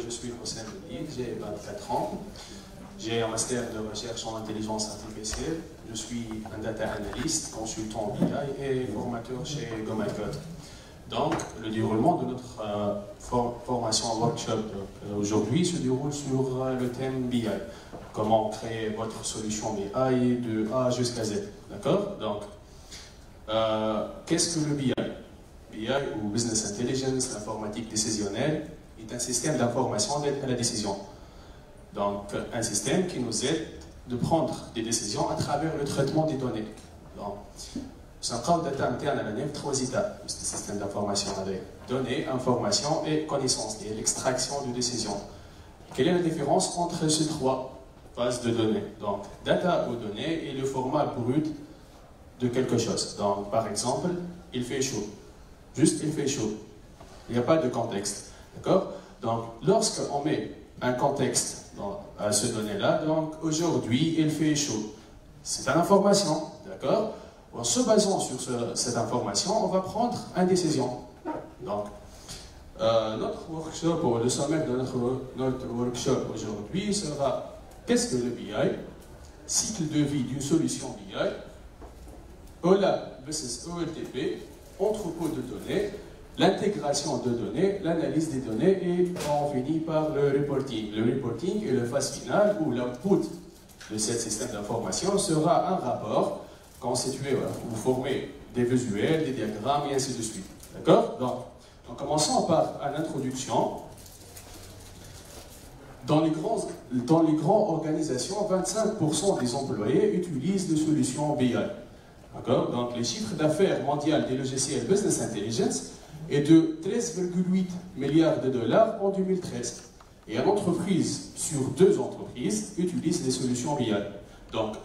Je suis Hossein Belid, j'ai 24 ans. J'ai un master de recherche en intelligence artificielle. Je suis un data analyst, consultant BI et formateur chez GoMyCode. Donc, le déroulement de notre formation workshop aujourd'hui se déroule sur le thème BI. Comment créer votre solution BI de A jusqu'à Z. D'accord? Donc, qu'est-ce que le BI? BI ou Business Intelligence, l'informatique décisionnelle, est un système d'information d'aide à la décision. Donc, un système qui nous aide de prendre des décisions à travers le traitement des données. Donc, c'est un cadre data interne à la nef, 3 étapes de ce système d'information avec données, information et connaissances, et l'extraction de décisions. Quelle est la différence entre ces 3 phases de données? Donc, data ou données est le format brut de quelque chose. Donc, par exemple, il fait chaud. Juste, il fait chaud. Il n'y a pas de contexte. D'accord? Donc, lorsqu'on met un contexte à ce données-là, donc aujourd'hui, il fait chaud. C'est une information. D'accord? En se basant sur cette information, on va prendre une décision. Donc, notre workshop, ou le sommet de notre workshop aujourd'hui sera qu'est-ce que le BI, cycle de vie d'une solution BI, OLAP versus OLTP, entrepôt de données, l'intégration de données, l'analyse des données et on finit par le reporting. Le reporting est la phase finale où l'output de ce système d'information sera un rapport constitué, vous formez des visuels, des diagrammes et ainsi de suite. D'accord? Donc, en commençant par une introduction, dans les grandes organisations, 25% des employés utilisent des solutions BI. D'accord? Donc, les chiffres d'affaires mondiaux des logiciels Business Intelligence est de 13,8 milliards de dollars en 2013. Et une entreprise sur 2 entreprises utilise des solutions BI. Donc,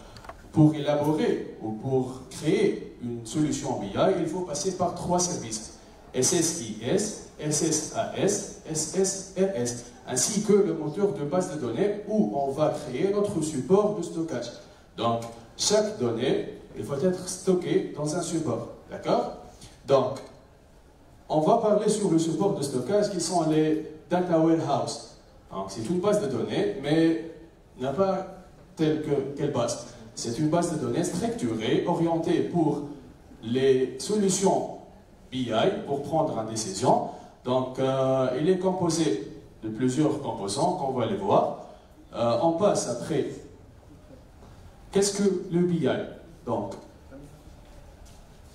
pour élaborer ou pour créer une solution BI, il faut passer par 3 services. SSIS, SSAS, SSRS, ainsi que le moteur de base de données où on va créer notre support de stockage. Donc, chaque donnée, il faut être stocké dans un support. D'accord? Donc, on va parler sur le support de stockage qui sont les data warehouse. C'est une base de données, mais n'a pas quelle base. C'est une base de données structurée, orientée pour les solutions BI, pour prendre une décision. Donc, il est composé de plusieurs composants qu'on va les voir. On passe après. Qu'est-ce que le BI? Donc,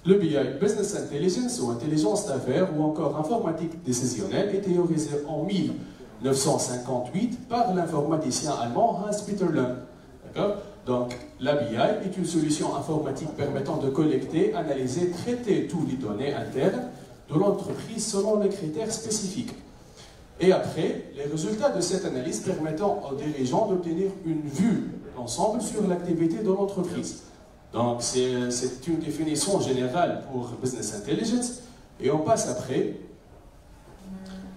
le BI, Business Intelligence ou intelligence d'affaires ou encore informatique décisionnelle, est théorisé en 1958 par l'informaticien allemand Hans-Peter Lund. D'accord? Donc, la BI est une solution informatique permettant de collecter, analyser, traiter toutes les données internes de l'entreprise selon les critères spécifiques. Et après, les résultats de cette analyse permettant aux dirigeants d'obtenir une vue d'ensemble sur l'activité de l'entreprise. Donc, c'est une définition générale pour Business Intelligence. Et on passe après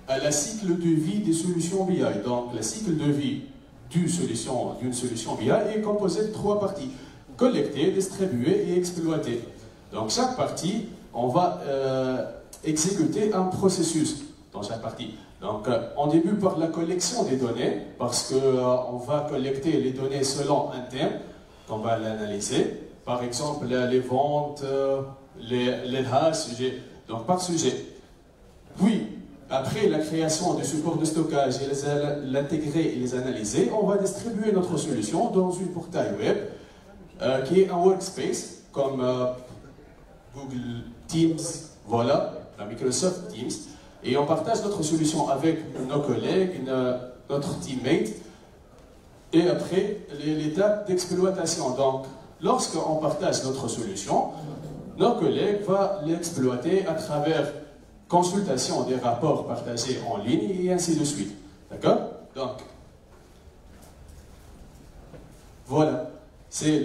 à la cycle de vie des solutions BI. Donc, la cycle de vie d'une solution BI est composée de 3 parties. Collecter, distribuer et exploiter. Donc, chaque partie, on va exécuter un processus dans chaque partie. Donc, on débute par la collection des données, parce qu'on va collecter les données selon un thème qu'on va l'analyser. Par exemple, les ventes, les sujets, donc par sujet. Puis, après la création du support de stockage et l'intégrer et les analyser, on va distribuer notre solution dans une portail web qui est un workspace comme Google Teams, voilà, la Microsoft Teams. Et on partage notre solution avec nos collègues, notre teammate. Et après, l'étape d'exploitation. Donc, lorsqu'on partage notre solution, nos collègues vont l'exploiter à travers consultation des rapports partagés en ligne et ainsi de suite. D'accord? Donc, voilà. C'est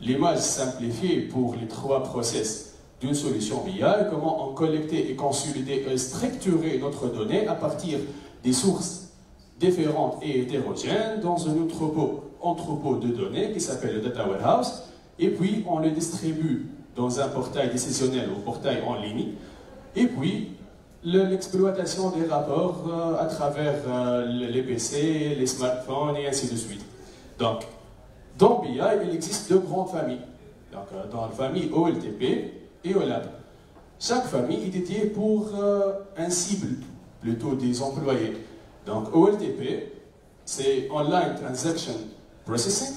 l'image simplifiée pour les 3 process d'une solution BI, comment on collecter et consolider et structurer notre donnée à partir des sources différentes et hétérogènes dans un entrepôt de données qui s'appelle le Data Warehouse, et puis on les distribue dans un portail décisionnel ou portail en ligne, et puis l'exploitation des rapports à travers les PC, les smartphones et ainsi de suite. Donc, dans BI, il existe deux grandes familles. Donc, dans la famille OLTP et OLAP. Chaque famille est dédiée pour un cible, plutôt des employés. Donc, OLTP, c'est Online Transaction Processing,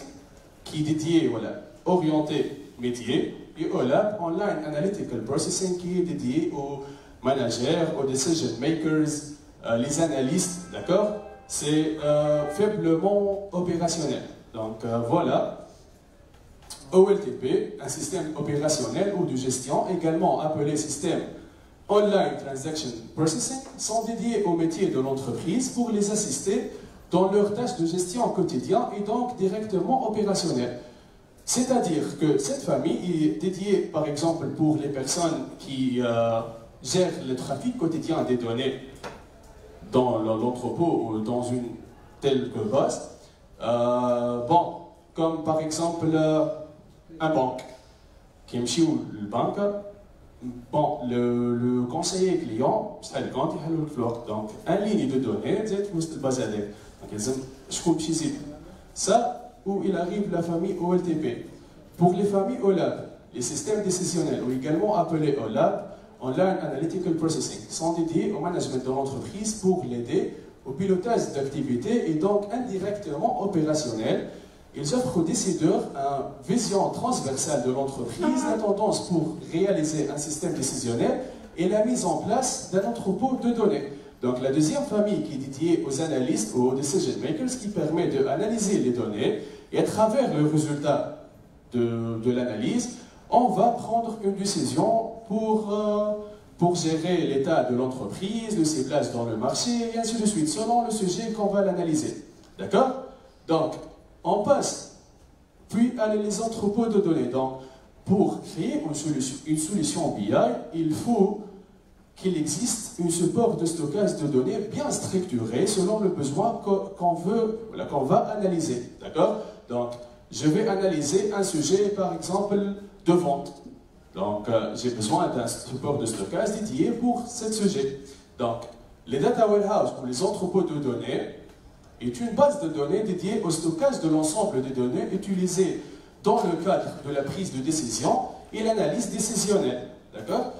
qui est dédié, voilà, orienté métier, et OLAP, Online Analytical Processing, qui est dédié aux managers, aux decision makers, les analystes, d'accord? C'est faiblement opérationnel. Donc voilà, OLTP, un système opérationnel ou de gestion, également appelé système Online Transaction Processing, sont dédiés aux métiers de l'entreprise pour les assister dans leurs tâches de gestion quotidienne et donc directement opérationnelles. C'est-à-dire que cette famille est dédiée, par exemple, pour les personnes qui gèrent le trafic quotidien des données dans l'entrepôt ou dans une telle que base. Bon, comme par exemple un banque qui me chie le banque. Bon, le conseiller client, c'est le compte, il a le floor. Donc, un ligne de données, c'est le base à données. Donc, je coupe ici. Ça, où il arrive la famille OLTP. Pour les familles OLAP, les systèmes décisionnels, ou également appelés OLAP, Online Analytical Processing, sont dédiés au management de l'entreprise pour l'aider au pilotage d'activités et donc indirectement opérationnel. Ils offrent aux décideurs une vision transversale de l'entreprise, la tendance pour réaliser un système décisionnel et la mise en place d'un entrepôt de données. Donc la deuxième famille qui est dédiée aux analystes ou aux decision makers qui permet d'analyser les données et à travers le résultat de l'analyse, on va prendre une décision pour gérer l'état de l'entreprise, de ses places dans le marché et ainsi de suite, selon le sujet qu'on va l'analyser. D'accord? Donc, on passe puis à les entrepôts de données. Donc, pour créer une solution BI, il faut qu'il existe un support de stockage de données bien structuré selon le besoin qu'on va analyser. D'accord? Donc, je vais analyser un sujet, par exemple, de vente. Donc, j'ai besoin d'un support de stockage dédié pour ce sujet. Donc, les data warehouse ou les entrepôts de données est une base de données dédiée au stockage de l'ensemble des données utilisées dans le cadre de la prise de décision et l'analyse décisionnelle. D'accord?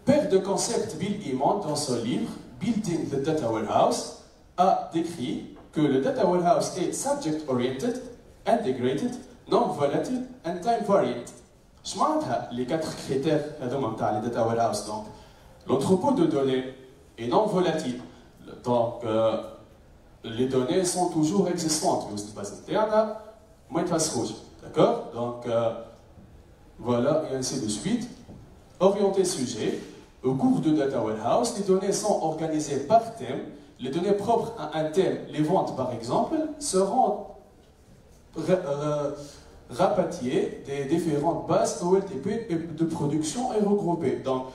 Père de concept Bill Emmons, dans son livre Building the Data Warehouse, a décrit que le data warehouse est subject-oriented, integrated, non-volatile and time-variant. Je m'arrête les quatre critères de les data warehouse. Donc, l'entrepôt de données est non-volatile. Donc, les données sont toujours existantes. D'accord? Donc, voilà, et ainsi de suite. Orienté sujet. Au cours de Data Warehouse, les données sont organisées par thème. Les données propres à un thème, les ventes par exemple, seront rapatriées des différentes bases OLTP de production et regroupées. Donc,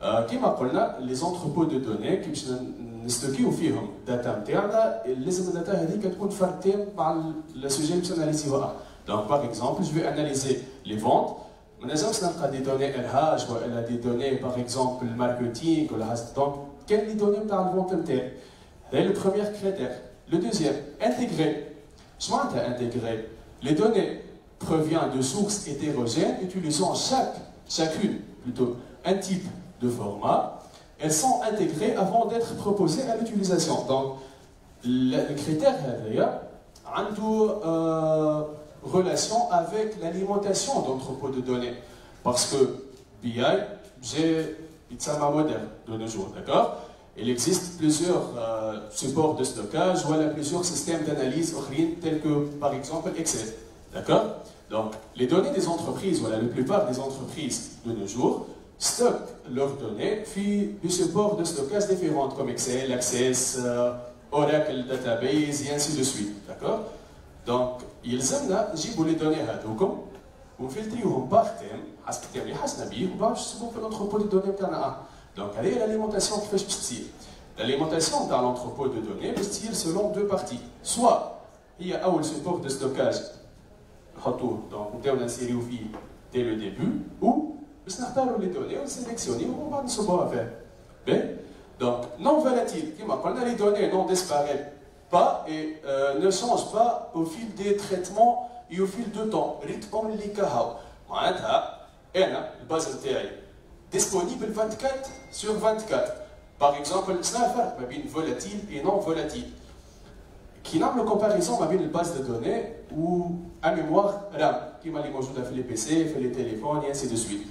comme les entrepôts de données qui نستوكيو فيهم داتا نتاعنا لازم الداتا هذيك تكون فرتين مع السوجي اللي باش اناليزيوها. Donc par exemple, je vais analyser les ventes. ما نجمش نلقى دي دوني RH ولا دي دوني par exemple marketing ولا donc quelles les données نتاع الفونت نتاعي. هذا le premier critère. Le deuxième, intégrer. Je معناتها intégrer. Les données proviennent de sources hétérogènes utilisant chacune plutôt un type de format. Elles sont intégrées avant d'être proposées à l'utilisation. Donc, le critère a une relation avec l'alimentation d'entrepôts de données. Parce que BI, c'est un modèle de nos jours, d'accord? Il existe plusieurs supports de stockage, voilà plusieurs systèmes d'analyse tels que, par exemple, Excel, d'accord? Donc, les données des entreprises, voilà, la plupart des entreprises de nos jours, stockent leurs données puis des supports de stockage différents comme Excel, Access, Oracle Database et ainsi de suite. D'accord? Donc, ils aiment les données à donc on filtre par thème, à ce thème, on va faire l'entrepôt de données. Donc, elle est l'alimentation qui fait style. L'alimentation dans l'entrepôt de données est style selon deux parties. Soit il y a un support de stockage, donc on a une série dès le début, ou بس نختاروا les données, on sélectionne, on va nous savoir faire. Donc, non volatile, les données non disparaissent pas et ne changent pas au fil des traitements et au fil du temps. Rythme li kahaw. معناتها انا الباز نتاعي disponible 24 sur 24. Par exemple, c'est un فرق ما بين volatile et non volatile. Qui n'a pas de comparaison avec une base de données ou une mémoire RAM, qui est موجودة في les PC, في les téléphones et ainsi de suite.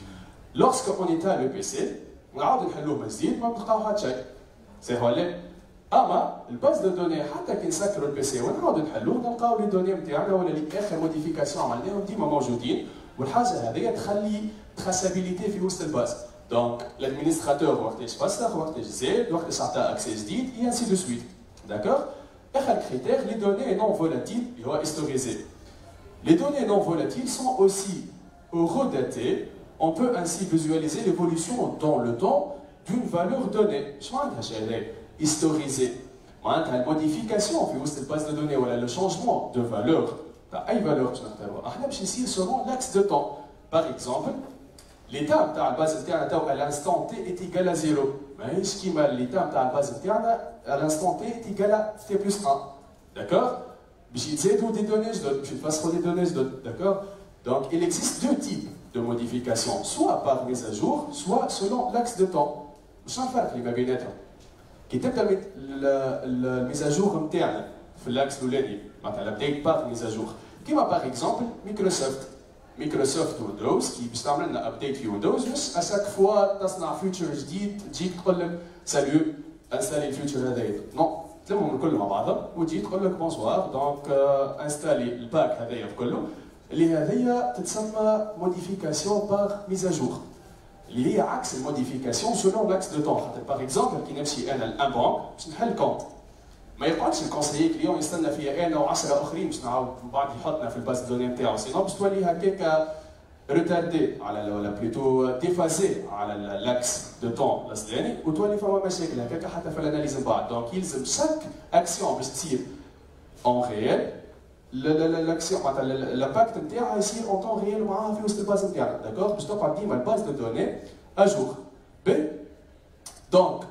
Lorsqu'on éteint le PC, on a de نحلوه من جديد ما بنلقاو حتى شيء. C'est vrai. اما الباز دو دوني حتى كي نسكروا البيسي ونعاودوا نحلوه نلقاو لي دوني نتاعنا ولا لي اخر موديفيكاسيون عملناهم ديما موجودين والحاجه هذه تخلي تراسابيليتي في وسط الباز دونك الادمينستراتور وقتاش فسخ وقتاش زاد وقتاش عطى اكسي جديد اي انسي دو سويت داكور اخر كريتير لي دوني نون فولاتيل اللي هو هيستوريزي Les données non volatiles sont aussi eurodatées. On peut ainsi visualiser l'évolution dans le temps d'une valeur donnée. Historiser. La modification في وسط الباز de données ولا le changement de valeur تاع أي valeur باش نختاروها احنا باش يصير selon l'axe de temps. Par exemple, l'état تاع الباز نتاعنا تو à l'instant t est égal à 0. ماهيش كيما l'état تاع الباز نتاعنا à l'instant t est égal à t plus 1. D'accord? باش يتزادوا des données جدد باش يتفسخوا des données جدد. D'accord? Donc il existe deux types de modifications, soit par mise à jour, soit selon l'axe de temps. واش الفرق اللي ما بيناتهم؟ كي تبدا الميزاجور نتاعنا في الاكس الاولاني معناتها الابديت باغ ميزاجور كيما باغ اكزومبل مايكروسوفت ويندوز كي باش تعمل لنا ابديت في ويندوز باش اشاك فوا تصنع فيوتشر جديد تجيك تقول لك ساليو انستالي الفيوتشر هذايا نو تلمهم الكل مع بعضهم وتجي تقول لك بونسوار دونك انستالي الباك هذايا كله اللي هذيا تتسمى موديفيكاسيون باغ ميزاجور اللي هي عكس الموديفيكاسيون سولون لاكس دو طون خاطر باغ اكزومبل كي نمشي انا لان بانك باش نحل كونت ما يقعدش الكونسيي كليون يستنى فيا انا و10 اخرين باش نعاود من بعد يحطنا في الباز دوني نتاعو سينو باش تولي هكاك روتاردي على ولا بلوتو ديفازي على لاكس دو طون الاصلاني وتولي فما مشاكل هكاك حتى في الاناليز من بعد دونك يلزم شاك اكسيون باش تصير اون ريال l'action, l'impact نتاعها يصير en temps réel معاها في وسط الباز نتاعنا، داكور؟ باش تقعد ديما الباز دو دوني à jour. B. Donc,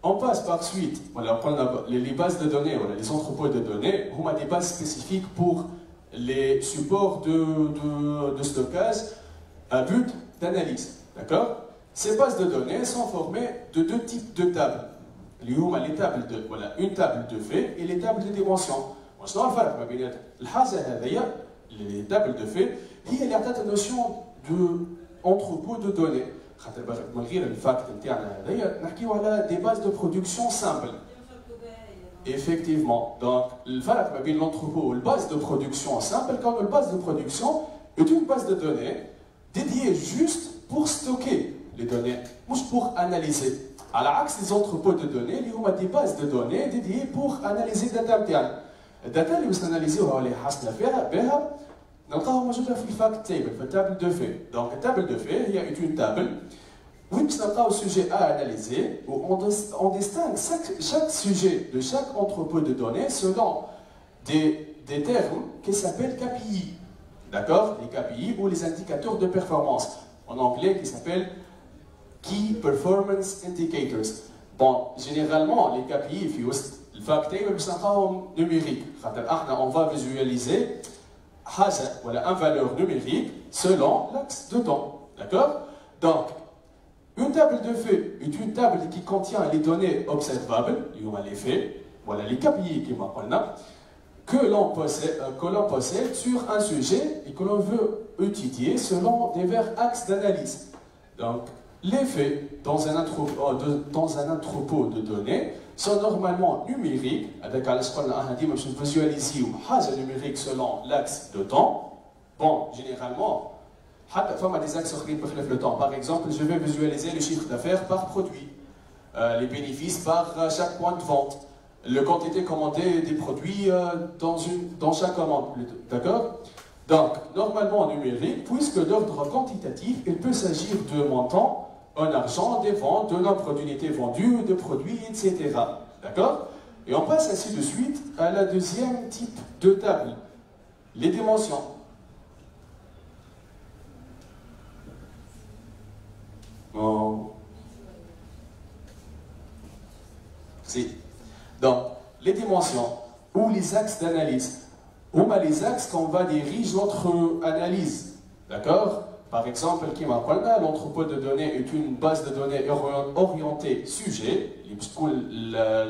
on passe par suite, voilà, les bases de données, voilà, les entrepôts de données, on a des bases spécifiques pour les supports de stockage à but d'analyse, d'accord? Ces bases de données sont formées de deux types de tables. Les tables de, voilà, une table de faits et les tables de dimensions. شنو الفرق ما بين الحاجه هذيا اللي تابل دو في هي اللي عطات النوسيون دو انتروبو دو دوني خاطر من غير الفاكت نتاعنا هذيا نحكيو على دي باز دو برودكسيون سامبل effectivement donc الفرق ما بين l'entrepôt والباز دو برودكسيون سامبل كون الباز دو برودكسيون est une base de données dédiée juste pour stocker les données مش pour analyser على عكس les entrepôts de données اللي هما دي باز دو données dédiées pour analyser الداتا نتاعنا الداتا اللي باش ناناليزيوها واللي حاسنا فيها بها نلقاوها موجوده في الفاكت تيبل في التابل دو في دونك التابل دو في هي اون تابل وين باش نلقاو سوجي ا اناليزي و on distingue chaque sujet de chaque entrepôt de données selon des termes qui s'appellent KPI, d'accord? Les KPI ou les indicateurs de performance en anglais qui s'appellent Key Performance Indicators. Bon, généralement les KPI في وسط الفاكت تيبل باش نلقاوهم نوميريك خاطر احنا اون فا فيزواليزي حاجه ولا ان فالور نوميريك سولون لاكس دو طون داكور دونك une table de faits est une table qui contient les données observables اللي هما les faits voilà les KPI كما قلنا que l'on possède sur un sujet et que l'on veut étudier selon divers axes d'analyse donc les faits dans un entrepôt de données sont normalement numériques, avec visualiser une numérique selon l'axe de temps. Bon, généralement, il y a des axes qui peuvent le temps. Par exemple, je vais visualiser le chiffre d'affaires par produit, les bénéfices par chaque point de vente, la quantité commandée des produits dans chaque commande. D'accord? Donc, normalement numérique, puisque d'ordre quantitatif, il peut s'agir de montants en argent, des ventes, de nombre d'unités vendues, de produits, etc. D'accord? Et on passe ainsi de suite à la deuxième type de table, les dimensions. Si. Donc, les dimensions ou les axes d'analyse, ou les axes qu'on va diriger notre analyse. D'accord? Par exemple, l'entrepôt de données est une base de données orientée sujet,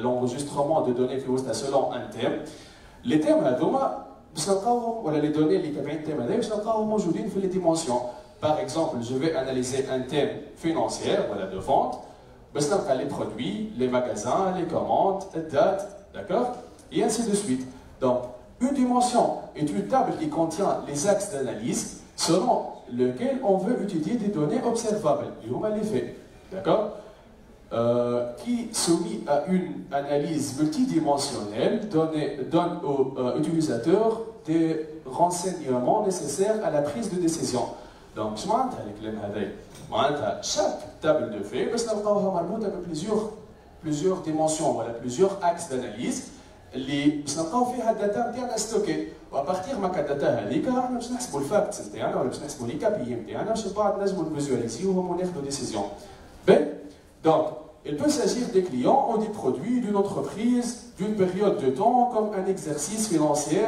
l'enregistrement de données selon un thème. Les thèmes, les données qui sont موجودين في les dimensions. Par exemple, je vais analyser un thème financier, de vente, les produits, les magasins, les commandes, les dates, d'accord? Et ainsi de suite. Donc, une dimension est une table qui contient les axes d'analyse selon lequel on veut étudier des données observables, les faits, d'accord, qui, soumis à une analyse multidimensionnelle, donne aux utilisateurs des renseignements nécessaires à la prise de décision. Donc, chaque table de faits, plusieurs dimensions, plusieurs axes d'analyse, اللي باش نلقاو فيها الداتا نتاعنا ستوكي وابارتيغ ما الداتا هذيك احنا باش نحسبوا الفاكتس نتاعنا ولا باش نحسبوا لي كابي نتاعنا باش بعد نجموا نفيزواليزيوهم وناخذوا ديسيزيون. Donc, il peut s'agir des clients ou des produits d'une entreprise, d'une période de temps, comme un exercice financier,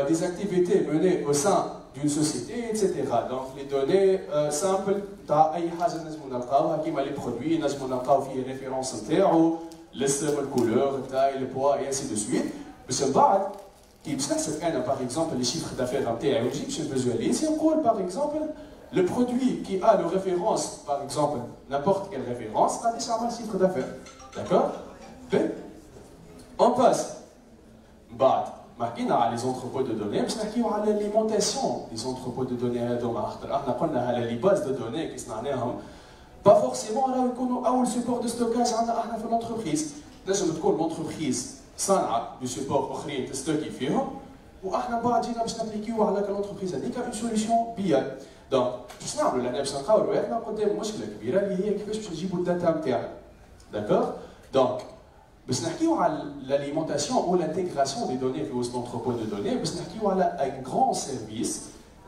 des activités menées au sein d'une société, etc. Donc, les données simples, أي حاجة نجموا نلقاوها كيما les produits نجموا نلقاو فيه référence نتاعو. L'estime, la couleur, la taille, le poids, et ainsi de suite. Mais c'est pas qui par exemple, les chiffres d'affaires en théologie, je visualise, par exemple, le produit qui a le référence, par exemple, n'importe quelle référence, a déjà un chiffre d'affaires. D'accord? On passe. Marquina les entrepôts de données, parce qu'il y a l'alimentation des entrepôts de données. On a les bases de données qui sont pas forcément le support de stockage dans l'entreprise. L'entreprise صانعة du support آخرين تستوكي فيهم وإحنا بعد جينا باش نابليكيو على l'entreprise هذيك une solution BI. Donc باش نعملوا لأن باش نلقاو رواحنا قدام مشكلة كبيرة اللي هي كيفاش باش نجيبوا الداتا نتاعنا. D'accord? Donc باش نحكيو على l'alimentation ou l'intégration des données في وسط l'entrepôt de données باش نحكيو على un grand service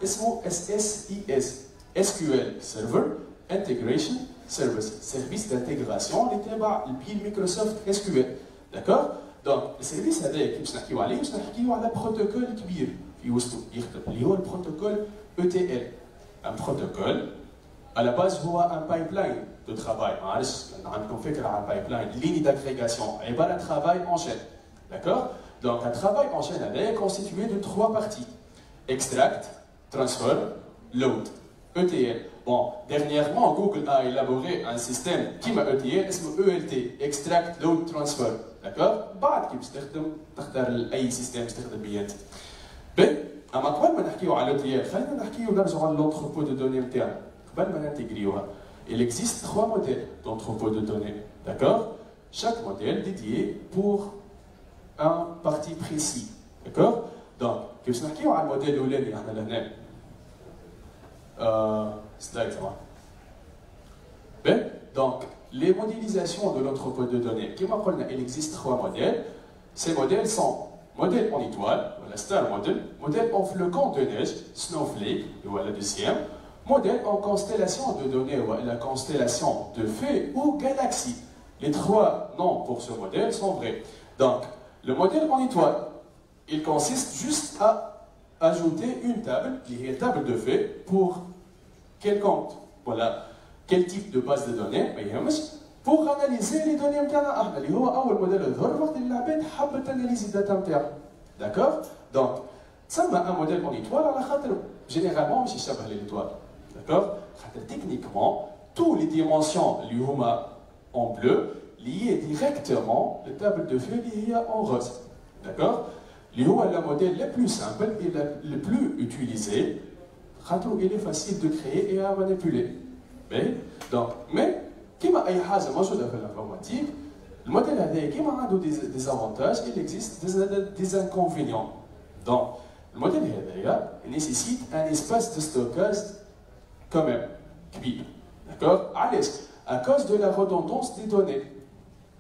اسمه SSIS SQL Server Integration Service, service d'intégration, le Microsoft SQL. D'accord? Donc, le service avec qui le protocole كبير في وسطه يخدم اللي هو البروتوكول ETL. Un protocole, à la base, هو un pipeline de travail. On fait un pipeline, ligne d'agrégation, et un travail en chaîne. D'accord? Donc, un travail en chaîne est constitué de 3 parties. Extract, transfer, load. ETL. Bon, dernièrement, Google a élaboré un système qui m'a ETL, ELT, Extract Load Transfer. D'accord? بعد كيف تختار أي سيستم تستخدم بيه. أما قبل ما نحكيو على ETL، خلينا نحكيو نرجعوا على l'entrepôt de données نتاعنا. قبل ما ننتجريوها. Il existe 3 modèles d'entrepôt de données. D'accord? Chaque modèle dédié pour un parti précis. D'accord? Donc, كيف نحكيو على الموديل الأولاني احنا لهنا. Slide 3. Donc, les modélisations de l'entrepôt de données. Il existe 3 modèles. Ces modèles sont modèle en étoile, la star model, modèle en flocon de neige, snowflake, la deuxième, modèle en constellation de données, la constellation de fées ou galaxies. Les 3 noms pour ce modèle sont vrais. Donc, le modèle en étoile, il consiste juste à ajouter une table, une table de faits pour quel compte, voilà, quel type de base de données, pour analyser les données نتاعنا اللي هو أول موديل يظهر وقت اللي العباد حبت analyser الداتا نتاعها. D'accord? Donc, تسمى un modèle en étoile على خاطر généralement مش يشبه l'étoile. D'accord? خاطر techniquement, tous les dimensions اللي هما en bleu liées directement la table de feuilles اللي هي en rose. D'accord? اللي هو le modèle le plus simple et le plus utilisé. Il est facile de créer et à manipuler. Donc, mais, comme il y a l'informatique, le modèle a des avantages, il existe des inconvénients. Donc, le modèle nécessite un espace de stockage quand même. D'accord? À cause de la redondance des données.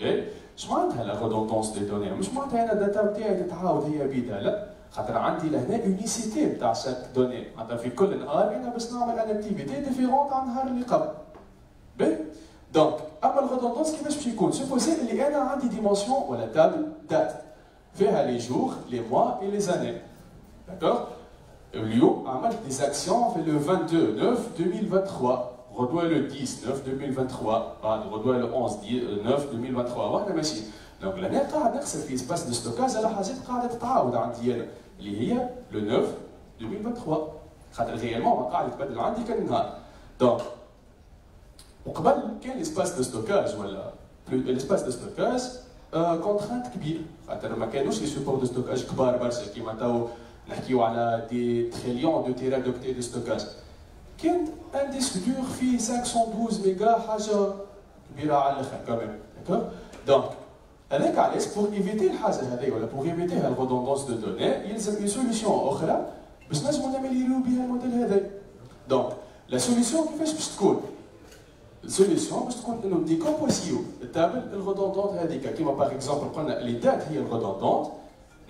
Je m'entends la redondance des données. Je m'entends la data خاطر عندي لهنا unicité نتاع شاك دوني، معناتها في كل نهار أنا باش نعمل أن أكتيفيتي ديفيرونت عن النهار اللي قبل. Donc, اما الغودوندونس كيفاش باش يكون؟ سوبوزي اللي انا عندي ديمونسيون ولا تابل دات فيها لي جور لي موا اي لي زاني داكور. اليوم عملت دي زاكسيون في لو 22 9 2023 غدوه لو 10 9 2023 بعد غدوه لو 11 9 2023 واحنا ماشيين. دونك لهنا قاعد نخسر في سباس دو ستوكاج على حاجات قاعده تتعاود عندي انا اللي هي لو 9 2023 خاطر ريالمون ما قاعد يتبدل عندي كان نهار. دونك وقبل كان ليسباس دو ستوكاج ولا ليسباس دو ستوكاج كونترانت كبير خاطر ما كانوش لي سوبور دو ستوكاج كبار برشا كيما تو نحكيو على دي تريليون دو تيرا دوكتي دو ستوكاج. كان ان ديسك دور فيه 512 ميجا حاجه كبيره على الاخر كمان داكور. دونك هذاك علاش بور ايفيتي الحاجه هذه ولا بور ايفيتي الغودوندونس دو دوني يلزم اون سوليسيون اخرى باش نجمو نعمليو بها الموديل هذا. دونك لا سوليسيون كيفاش باش تكون؟ السوليسيون باش تكون انه ديكومبوزيو التابل الغودوندونت هذيك كيما باغ اكزومبل قلنا لي دات هي الغودوندونت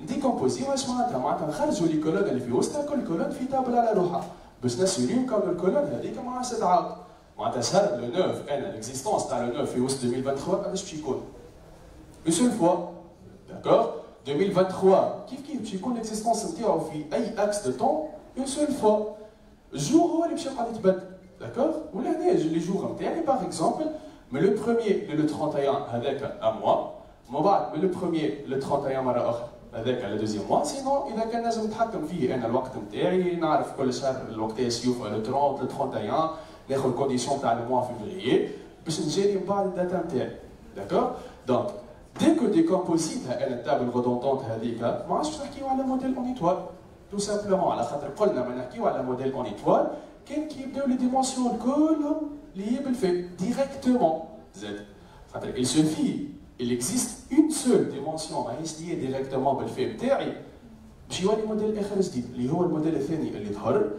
ديكومبوزيو واش معناتها؟ معناتها نخرجوا لي كولون اللي في وسطها كل كولون في تابل على روحها باش نسيريو كون الكولون هذيك ما عادش تتعاود. معناتها شهر لو 9 انا ليكزيستونس تاع لو 9 في وسط 2023 قداش باش يكون؟ اون سول فوا داكور. 2023 كيف باش يكون ليكزيستونس نتاعو في اي اكس دو طون اون سول فوا. الجور هو اللي باش يقعد يتبدل داكور. ولا هنا لي جور نتاعي باغ اكزومبل من لو بروميير لو 31 هذاك ان موا من بعد من لو بروميير لو 31 مره اخرى هذاك على دوزيام موا. سينو اذا كان لازم نتحكم فيه انا الوقت نتاعي نعرف كل شهر الوقت ايش يوفى لو 30 لو 31 ناخذ الكونديسيون تاع الموا فيفريي باش نجري من بعد الداتا نتاعي داكور. دونك ديكو ديكومبوزيتها انا التابل غودوندونت هذيك ما عادش نحكيو على موديل اون ايتوال تو سامبلومون على خاطر قلنا ما نحكيو على موديل اون ايتوال كان كيبداو لي ديمونسيون كلهم لي بالفي ديريكتومون زاد خاطر il suffit il existe une seule dimension ماهيش لي ديريكتومون بالفي بتاعي باش يولي موديل اخر جديد اللي هو الموديل الثاني اللي ظهر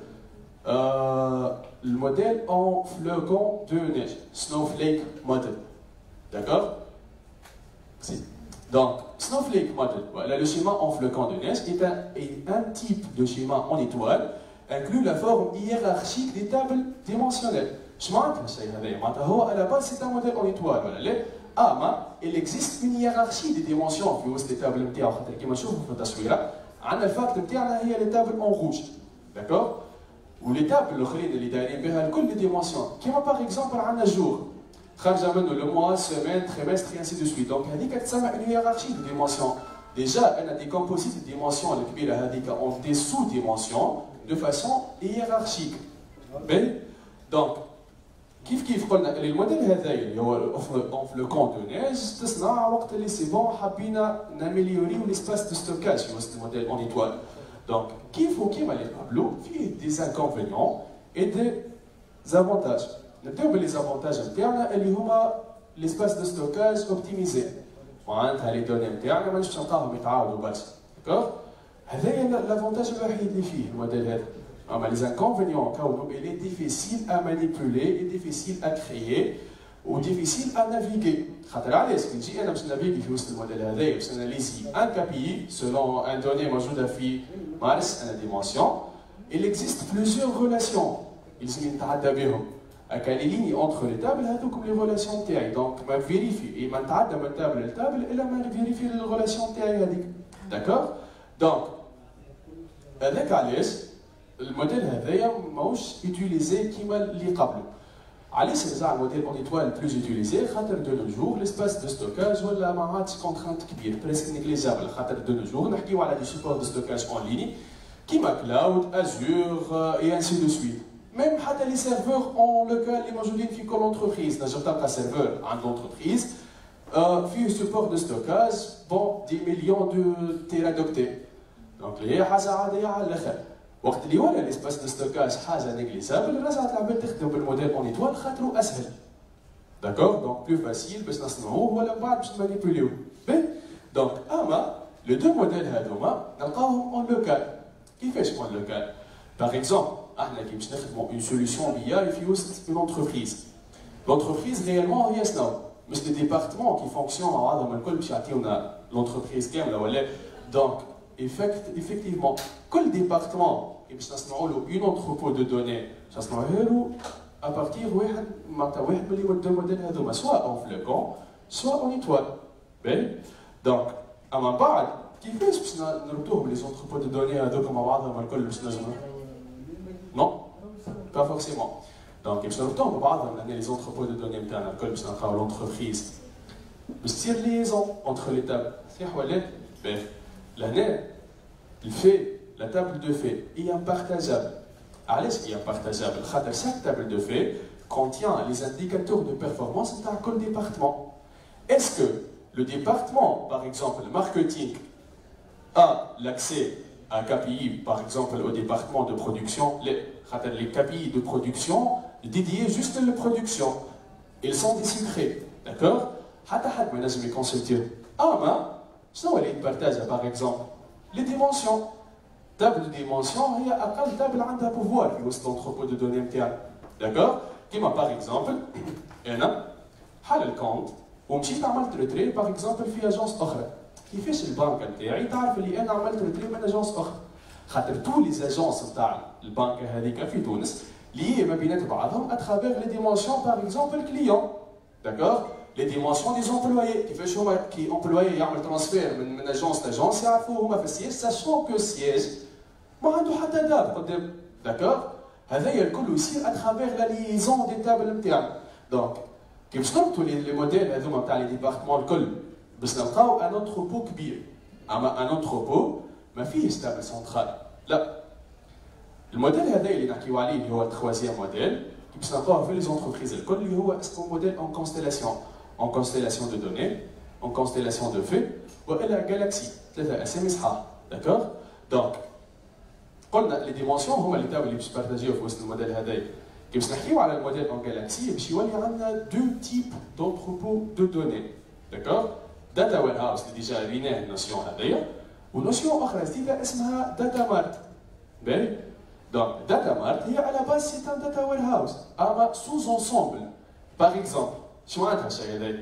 الموديل اون فلوكون دو نيج سنوفليك موديل داكور. Donc, Snowflake Model, voilà, le schéma en flocon de neige est un type de schéma en étoile, inclut la forme hiérarchique des tables dimensionnelles. Je m'entends, à la base, c'est un modèle en étoile. Voilà. Mais il existe une hiérarchie des dimensions في وسط les tables نتاعو خاطر كيما نشوفوا في التصويره عندنا الفاكت نتاعنا هي les tables en rouge. D'accord. ولي tables الاخرين اللي دايرين بها الكل les dimensions. كيما par exemple عندنا jour. خارجه منه لو موا سيمين تريمستر انسي دو سويت. دونك هذيك تسمى اون هيرارشي دو ديمونسيون. ديجا انا ديكومبوزيت الديمونسيون الكبيره هذيك اون دي سو ديمونسيون دو فاسون هيرارشيك. باهي. دونك كيف قلنا الموديل هذايا اللي هو اون فلوكون دو نيج تصنع وقت اللي سي بون حبينا ناميليوريو ليسباس دو ستوكاج في وسط الموديل اون ايتوال. دونك كيف وكيما اللي قبلو فيه دي انكونفينيون اي دي زافونتاج. نبداو باللي زافونتاج نتاعنا اللي هما ليسباس دو ستوكاج اوبتيميزي معناتها لي دوني نتاعنا ماناش نلقاهم يتعاودوا برشا داكور. هذايا لافونتاج الوحيد اللي فيه الموديل هذا. اما لي انكونفينيون كونه il est difficile à manipuler et difficile à créer و difficile à naviguer. خاطر علاش كي نجي انا باش نافيغي في وسط الموديل هذايا باش ناناليزي ان كابي سولون ان دوني موجوده في مارس ان ديمونسيون il existe plusieurs relations يلزم نتعدى بهم. هكا لي ليني اونتر لي تابل هذوكم لي ريلاسيون تاعي. دونك ما فيريفي ما نتعدى من تابل لتابل الا ما فيريفي لي ريلاسيون تاعي هذيك داكور. دونك هذاك علاش الموديل هذايا ماهوش يوتيليزي كيما اللي قبله. علاش رجع الموديل اون ايتوال بلوز يوتيليزي؟ خاطر دو نو جور ليسباس دو ستوكاج ولا ما عادش كونترانت كبير بريسك نيجليجابل. خاطر دو نو جور نحكيو على دي سوبور دو ستوكاج اون ليني كيما كلاود ازور اي انسي دو سويت. Même les serveurs en local les موجودين في كل entreprise. نجم تلقى سيرفور عند l'entreprise فيه support de stockage bon 10 millions de téradoctets. Donc اللي هي حاجة عادية على الآخر. وقت اللي ولا ليسباس دو ستوكاج حاجة نيجليزابل رجعت العباد تخدم بالموديل اون ايتوال خاطرو أسهل. داكور دونك بلو فاسيل باش نصنعوه ولا بعد باش نمانيبيوليوه. باهي دونك أما لو دو موديل هذوما نلقاوهم اون لوكال. كيفاش اون لوكال؟ باغ اكزومبل احنا كي باش نخدموا اون سوليسيون بي في وسط اون انتربريز. لونتربريز ريالمون هي شنو؟ مش لي ديبارتمون كي فونكسيون مع بعضهم الكل باش يعطيونا لونتربريز كامله ولا. دونك effectivement كل ديبارتمون باش نصنعوا له اون انتروبو دو دوني باش نصنعوها له à partir de deux modèles soit en flocon, soit en étoile. Donc, à ma part, qui fait ce que les entrepôts de données à deux comme non, pas forcément. Donc, il les entrepôts de données à l'entreprise. Il y a une liaison entre les tables. L'année, il fait la table de fait est impartageable. Allez, est impartageable. Chaque table de fait contient les indicateurs de performance d'un seul département. Est-ce que le département, par exemple, le marketing, a l'accès à KPI, par exemple, au département de production, les KPI de production dédiés juste à la production, ils sont des secrets, d'accord? Je vais consulter. Sinon, elle partage, par exemple, les dimensions. Table de dimension, il y a une table qui a un pouvoir qui est l'entrepôt de données. D'accord? Comme par exemple, il y a un compte, où je عملت retrait, par exemple, في agence أخرى. كيفاش البنك نتاعي تعرف اللي أنا عملت retrait من agence أخرى؟ خاطر tous les agences نتاع البنك هذيك في تونس liées ما بينات بعضهم à travers les dimensions, par exemple, client. D'accord? Les dimensions des employés. كيفاش هما كي employé يعمل transfert من agence لagence يعرفوا هما في السياج sachant que السياج ما عنده حتى دار قدام. D'accord? هذايا الكل يصير à travers la liaison des tables نتاعنا. Donc كيفاش نربطوا les modèles هذوما نتاع les départements الكل باش نلقاو ان انتروبو كبير. اما ان انتروبو ما فيهش تابل سنترال. لا. الموديل هذا اللي نحكيو عليه اللي هو التخوازيام موديل باش نلقاوه في لي زونتربريز الكل اللي هو اسمه موديل en constellation de données, en constellation de faits والى galaxie. ثلاثه اسامي صحاح. D'accord? Donc قلنا les dimensions هما اللي تاو اللي باش بارطاجيو في وسط الموديل هذايا. كي باش نحكيو على الموديل en galaxie باش يولي عندنا deux types d'entrepôts de données. D'accord? Data warehouse اللي ديجا ريناه النوسيون هذايا ونوسيون اخرى جديده اسمها داتا مارت. باهي؟ دونك داتا مارت هي على باز سي ان داتا ويرهاوس اما سوز انسومبل. باغ اكزومبل شو معناتها الشيء هذا؟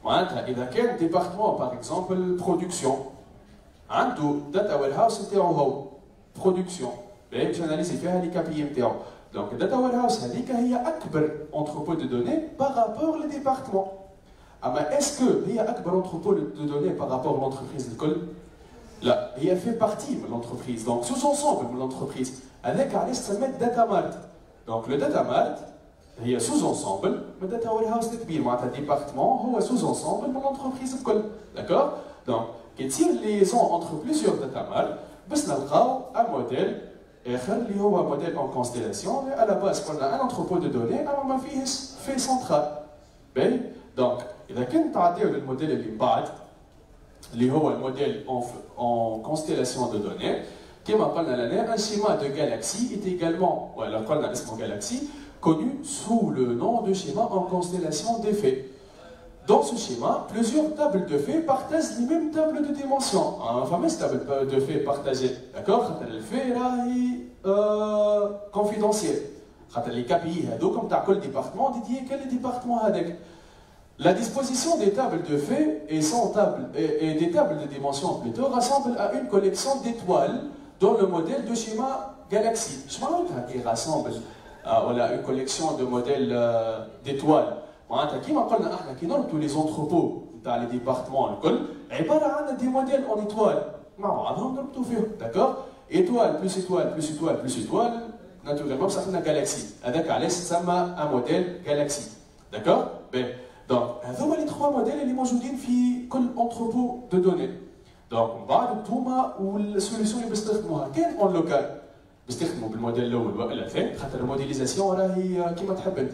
معناتها اذا كان ديبارتمون باغ اكزومبل برودكسيون عنده داتا ويرهاوس نتاعو هو برودكسيون باهي باش اناليزي فيها لي كابي نتاعو. دونك الداتا ويرهاوس هذيك هي اكبر انتروبو دو دوني بارابور لي ديبارتمون. اما اسكو هي اكبر انتروبو دو دوني بارابور لونتربريز الكل؟ لا، هي في بارتي من لونتربريز دونك سوز انسومبل من لونتربريز. هذاك علاش سميت داتا مارت. دونك لو داتا مارت هي سوز انسومبل من داتا وير هاوس الكبير معناتها ديبارتمون هو سوز انسومبل من لونتربريز الكل. داكور؟ دونك كي تصير ليزون انتر بليزيور داتا مارت باش نلقاو ان موديل اخر اللي هو موديل اون كونستيلاسيون على باز قلنا ان انتروبو دو دوني اما ما فيهش في سنترال. باهي؟ دونك اذا كنت تعطيو للموديل اللي من بعد اللي هو الموديل en constellation de données, كما قلنا لنا un schéma de galaxie est également, ولا قلنا اسمه galaxie, connu sous le nom de schéma en constellation d'effets. Dans ce schéma, plusieurs tables de faits partagent les mêmes tables de dimensions. Un fameux table de faits partagées, d'accord? Le fait là est confidentiel. Les KPI, comme tu as le département dédié, quel est le département avec? La disposition des tables de faits et des tables de dimensions plutôt rassemble à une collection d'étoiles dans le modèle de schéma galaxie. Je m'arrête qui rassemble voilà, une collection de modèles d'étoiles. كيما قلنا احنا كي نربطوا لي زونتروبو تاع لي ديبارتمون الكل عباره عن دي موديل اون ايتوال مع بعضهم نربطوا فيهم. داكور؟ ايتوال بلس ايتوال بلس ايتوال بلس ايتوال ناتورالمون صح لنا جالاكسي. هذاك علاش تسمى ان موديل جالاكسي. داكور؟ باهي. دونك هذوما لي 3 موديل اللي موجودين في كل انتروبو دو دوني. دونك من بعد انتوما والسوليسيون اللي باستخدموها كان اون لوكال باستخدموا بالموديل الاول والا الثاني خاطر الموديليزاسيون راهي كيما تحب انت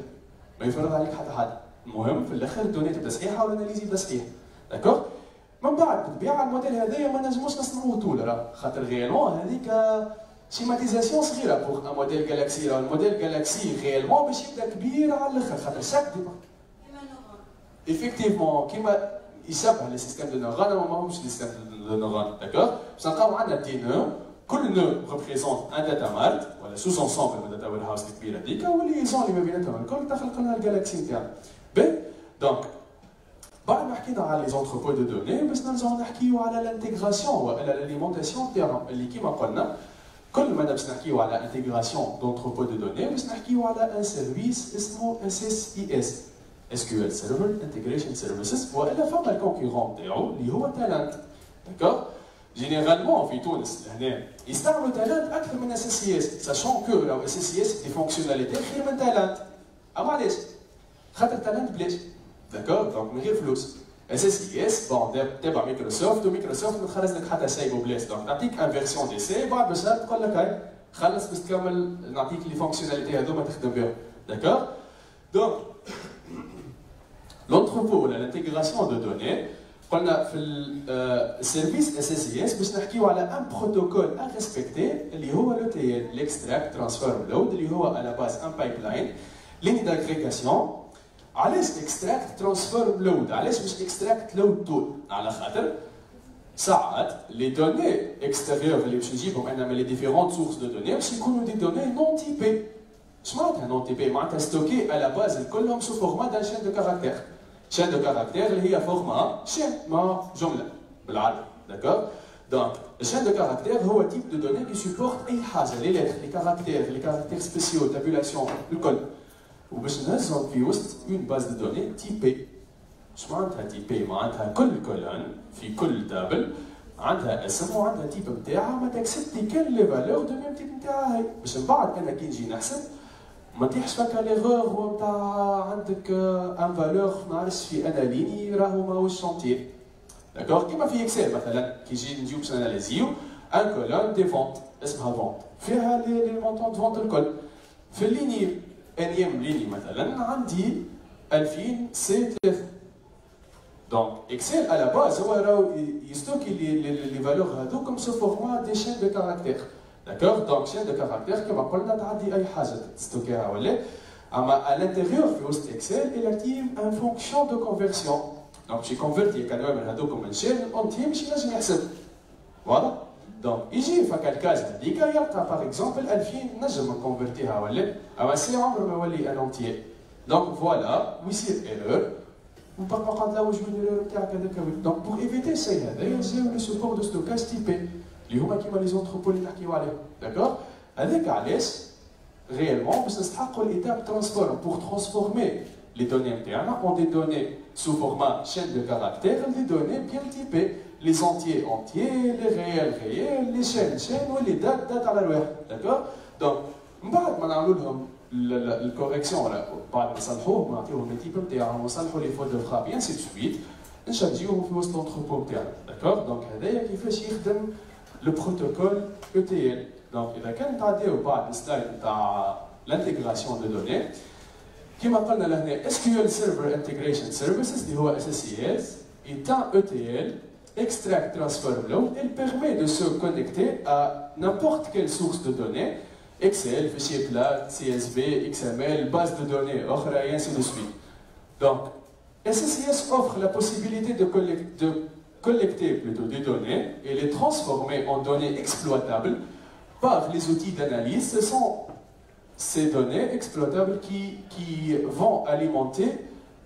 ما يفرض عليك حتى حد. المهم في الاخر الدوني تبدا صحيحه والاناليزي يبدا صحيح. داكور؟ من بعد بالطبيعه الموديل هذايا ما نجموش نصنعوه طول راه خاطر ريالمون هذيك سيماتيزاسيون صغيره بوغ ان موديل جالاكسي. راه الموديل جالاكسي ريالمون باش يبدا كبير على الاخر خاطر شاك effectivement كيما يشبه لي سيستيم دو نورون اما ماهمش لي سيستيم دو نورون. داكور؟ باش نلقاو عندنا دي نو كل نو ريبريزونت ان داتا مارت ولا سوز انسومبل من داتا وير هاوس الكبيره هذيك والليزون اللي ما بيناتهم الكل تخلق لنا الجالاكسي نتاعنا. باهي؟ دونك بعد ما حكينا على لي زونتروبو دو دوني باش نرجعو نحكيو على الانتيغراسيون ولا الاليمونتاسيون تاعهم اللي كيما قلنا كل ما باش نحكيو على انتجراسيون دونتروبو دو دوني باش نحكيو على ان سيرفيس اسمه اس اس اي اس SQL Server Integration Services والا فما الكونكورون تاعو اللي هو تالنت داكور جينيرالمون في تونس لهنا يستعملوا تالنت اكثر من اس اس اس ساشون كو لو اس اس اس دي فونكسيوناليتي خير من تالنت اما علاش خاطر تالنت بلاش داكور دونك من غير فلوس اس اس اس بون تبع مايكروسوفت ومايكروسوفت ما تخرج لك حتى شيء ببلاش دونك نعطيك ان فيرسيون دي سي بعد باش تقول لك هاي خلص باش تكمل نعطيك لي فونكسيوناليتي هذوما تخدم بهم داكور دونك l'entrepôt ou l'intégration de données, on a fait le service SSIS, باش نحكيو على un protocole à respecter اللي هو l'ETL, l'extract, transform, load, اللي هو à la base un pipeline, ligne d'agrégation. علاش extract, transform, load؟ علاش مش extract, load, tool؟ على خاطر ساعات les données extérieures اللي باش نجيبهم انا من les différentes sources de données باش يكونوا des données non typées. اش معناتها non typées؟ معناتها ستوكي à la base كلهم sous format d'un chaîne de caractères. chaîne de caractères اللي هي فورما chaîne ما جمله بالعربي داكور دونك chaîne de caractères هو تيب دو دوني كي سيبورت اي حاجه لي ليتر لي كاركتير سبيسيو تابولاسيون الكل وباش نهزهم في وسط اون باز دو دوني تيبي اش معناتها تيبي معناتها كل كولون في كل تابل عندها اسم وعندها تيب نتاعها ما تاكسبتي كل لي فالور دو ميم تيب نتاعها هي باش من بعد انا كي نجي نحسب ما تطيحش فيك ليغور نتاع عندك ان فالور ما نعرفش في انا ليني راهو ماهوش شونتير داكور كيما في اكسل مثلا كي يجي نجيو باش ناناليزيو ان كولون دي فونت اسمها فونت فيها لي مونطون دو فونت الكل في الليني انيام ليني مثلا عندي 2000 سي 3 دونك اكسل على باز هو راهو يستوكي لي فالور هذوكم سو فورما دي شين دو كاركتير D'accord? Donc, chaîne de caractères qui va prendre une page stockée à Wallet. À l'intérieur de Excel, il active une fonction de conversion. Donc, j'ai converti quand même comme une chaîne entière, mais je n'ai pas. Voilà. Donc, ici, il faut quelque chose. Il y a par exemple, je vais convertir à Wallet. C'est un entier. Donc, voilà, oui, c'est erreur. Ou par contre, là où je veux une erreur, donc pour éviter ça, il y a le support de stockage typé. اللي هما كيما لي زونتروبو اللي نحكيو عليهم داكور هذاك علاش ريالمون باش نستحقوا الايتاب ترانسفورم بور ترانسفورمي لي دوني نتاعنا اون دي دوني سو فورما شين دو كاركتير لي دوني بيان تيبي لي زونتيي اونتيي لي ريال ريال لي شين شين ولي دات على الواحد داكور دونك من بعد ما نعملوا لهم الكوريكسيون ولا بعد ما نصلحوهم نعطيوهم التيب نتاعهم ونصلحوا لي فوت دو فراب اي انسي دو سويت نشارجيوهم في وسط لونتروبو نتاعنا داكور دونك هذايا كيفاش يخدم le protocole ETL. Donc, il a quand même au bas du slide de l'intégration de données. Qui m'appelle la SQL Server Integration Services, qui est SSIS, est un ETL, Extract Transform Load. Il permet de se connecter à n'importe quelle source de données, Excel, fichier plat, CSV, XML, base de données, et ainsi de suite. Donc, SSIS offre la possibilité de collecter plutôt des données et les transformer en données exploitables par les outils d'analyse. Ce sont ces données exploitables qui vont alimenter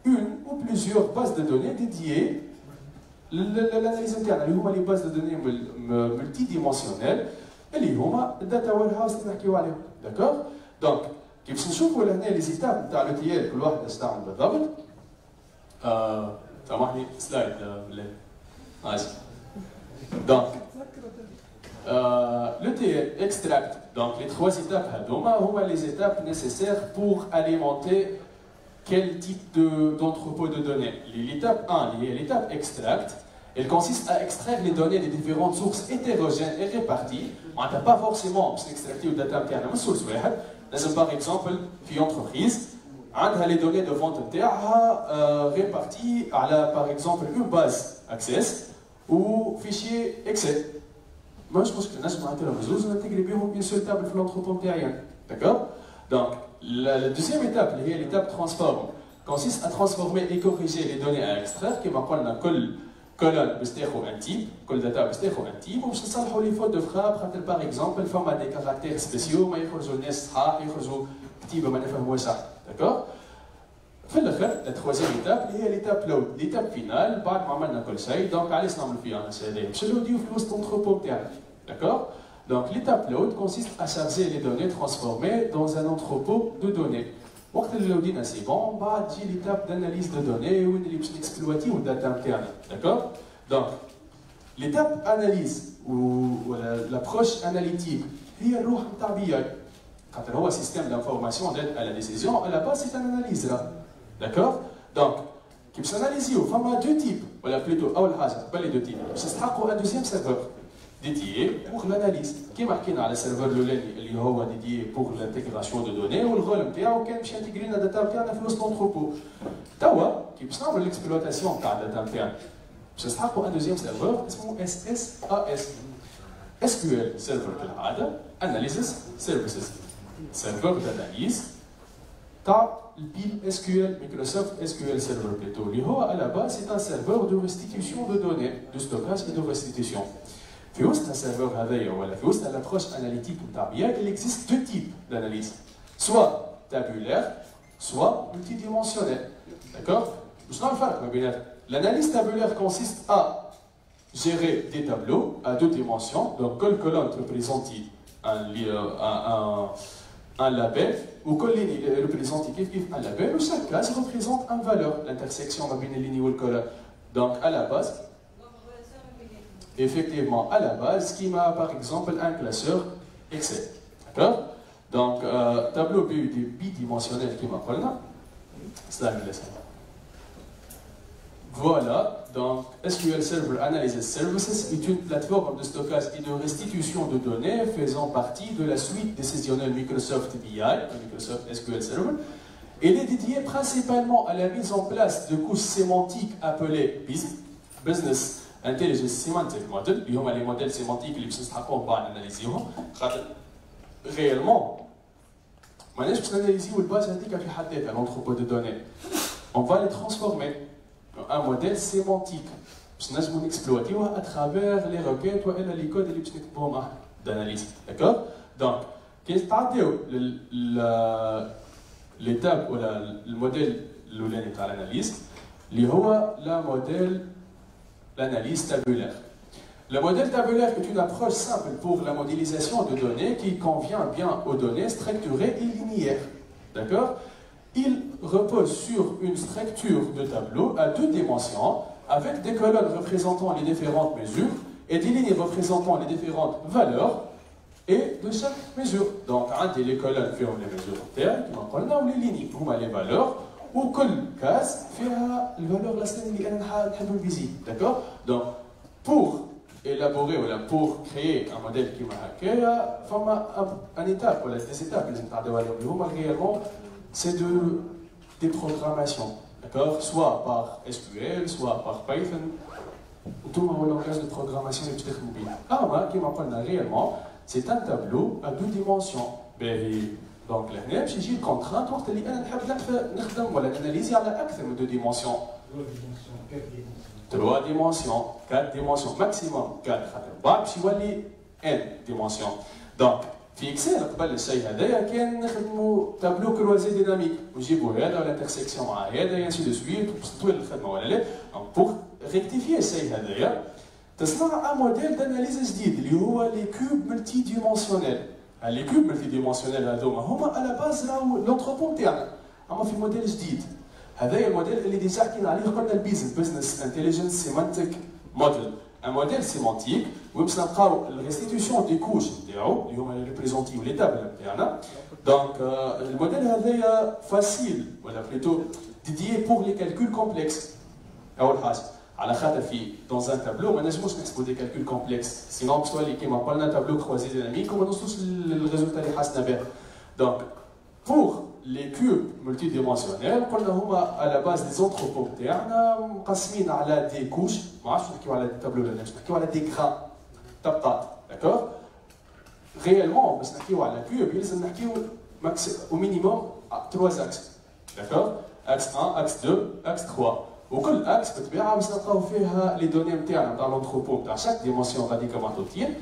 une ou plusieurs bases de données dédiées à l'analyse interne. Les bases de données multidimensionnelles et les data warehouse. D'accord? Donc, كيف نشوفوا لهنا les étapes تاع l'ETL كل واحد يستعمل بالضبط. سامحني سلايد Donc, l'ETL extract, donc les trois étapes, sont les étapes nécessaires pour alimenter quel type d'entrepôt de données. L'étape 1, l'étape extract, elle consiste à extraire les données des différentes sources hétérogènes et réparties. On n'a pas forcément extracté ou data interne, mais source par exemple, une entreprise, on a les données de vente réparties à par exemple une base Access ou fichier Excel. Moi, je pense que nous avons intégré bien sûr la table de l'entrepôt aérien. D'accord? Donc, la deuxième étape, l'étape transform, consiste à transformer et corriger les données à extraire, qui m'appelle un colonne بستاخو un type, col data بستاخو un type, وباش نصلحوا les fautes de frappe, خاطر par exemple, الفما des caractères spéciaux, ما يخرجوا الناس صحاح، يخرجوا كتيبة ما نفهموها صح. D'accord? في الاخر la troisième étape اللي هي l'étape load, l'étape finale بعد ما عملنا كل شيء دونك علاش نعملوا فيها انا هذايا باش نلوديو في وسط الانتروبو نتاعنا داكور Donc l'étape load consiste à charger les données transformées dans un entrepôt de données. وقت اللودين c'est bon, بعد تجي l'étape d'analyse de données وين اللي باش نكسبلواتي والداتا نتاعنا. D'accord? Donc l'étape analyse ou l'approche analytique هي الروح نتاع BI. خاطر هو système d'information d'aide à la décision, à la base c'est une analyse là. D'accord? Donc كي باش ناناليزيو فما دو تيب ولا بلوتو اول حاجه قبل لي دو تيب باش نستحقوا ان دوزيام سيرفور ديديي بور لاناليز كيما حكينا على السيرفور الاولاني اللي هو ديديي بور لانتيغراسيون دو دوني والغول نتاعو كان باش ينتيغري لنا الداتا نتاعنا في وسط لونتروبو توا كي باش نعملوا ليكسبلواتاسيون تاع الداتا نتاعنا باش نستحقوا ان دوزيام سيرفور اسمه اس اس ا اس اس كيو ال سيرفور كالعاده اناليسيس سيرفيسز سيرفور داناليز تاع le SQL, Microsoft SQL Server plutôt. À la base, c'est un serveur de restitution de données, de stockage et de restitution. Dans un serveur dans l'approche analytique de BI, il existe deux types d'analyse, soit tabulaire, soit multidimensionnelle. D'accord? L'analyse tabulaire consiste à gérer des tableaux à deux dimensions. Donc, quelle colonne représente un label, ou colline représente un label, ou chaque case représente une valeur, l'intersection entre les lignes ou le colonne. Donc à la base, effectivement, à la base, qui m'a par exemple un classeur Excel. D'accord? Donc, tableau bidimensionnel qui m'a parlé, c'est la Voilà, donc SQL Server Analysis Services est une plateforme de stockage et de restitution de données faisant partie de la suite décisionnelle Microsoft BI, Microsoft SQL Server. Elle est dédiée principalement à la mise en place de couches sémantiques appelées Business Intelligence Semantic Model, qui sont les modèles sémantiques qui sont analysés. Réellement, on va analyser le base à l'entrepôt de données. On va les transformer un modèle sémantique. Nous allons exploiter à travers les requêtes ou les codes d'analyse. D'accord? Donc, l'étape ou le modèle de l'analyse, l'analyse tabulaire. Le modèle tabulaire est une approche simple pour la modélisation de données qui convient bien aux données structurées et linéaires. D'accord? Il repose sur une structure de tableau à deux dimensions, avec des colonnes représentant les différentes mesures et des lignes représentant les différentes valeurs et de chaque mesure. Donc, les colonnes font les mesures terres, ou les lignes font les valeurs, ou quelle case fait la valeur la visite. D'accord? Donc, pour élaborer ou pour créer un modèle qui m'a hacké, une étape ou des étapes, réellement, c'est des programmations, d'accord? Soit par SQL, soit par Python, ou tout le langage de programmation est peut-être mobile. Qui m'apprend réellement, c'est un tableau à deux dimensions. Donc, là, j'ai une contrainte, on va analyser à deux dimensions. 3 dimensions, 4 dimensions, maximum 4. Puis, N dimensions. Donc, في اكسل قبل الشيء هذايا كان نخدموا تابلو كروازي ديناميك ونجيبوا هذا ولا انترسيكسيون مع هذا انسي دو سويت طويل الخدمه ولا لا بور ريكتيفي الشيء هذايا تصنع ان موديل داناليز جديد اللي هو لي كوب ملتي ديمونسيونيل. لي كوب ملتي ديمونسيونيل هذوما هما على باز راهو لونتروبو نتاعنا. اما في موديل جديد هذايا الموديل اللي ديجا حكينا عليه قلنا البيزنس انتليجنس سيمانتيك موديل. Un modèle sémantique où on a la restitution des couches, les représentants ou les tables. Donc, le modèle est facile, voilà, plutôt dédié pour les calculs complexes. Dans un tableau, on a des calculs complexes. Sinon, on a un tableau croisé dynamique, on a tous le résultat des. Donc, pour les cubes multidimensionnels, on a à la base des entrepôts internes, قاسمين على des couches, ما عرفتش نحكيو على des tableaux là, نحكيو على des grains, طبقات, d'accord? Réellement, باش نحكيو على cube, لازم نحكيو au minimum 3 axes, d'accord? Axe 1, axe 2, axe 3. وكل axe بالطبيعة باش نلقاو فيها les données نتاعنا نتاع l'entrepôt نتاع chaque dimension غاديكا محطوطين.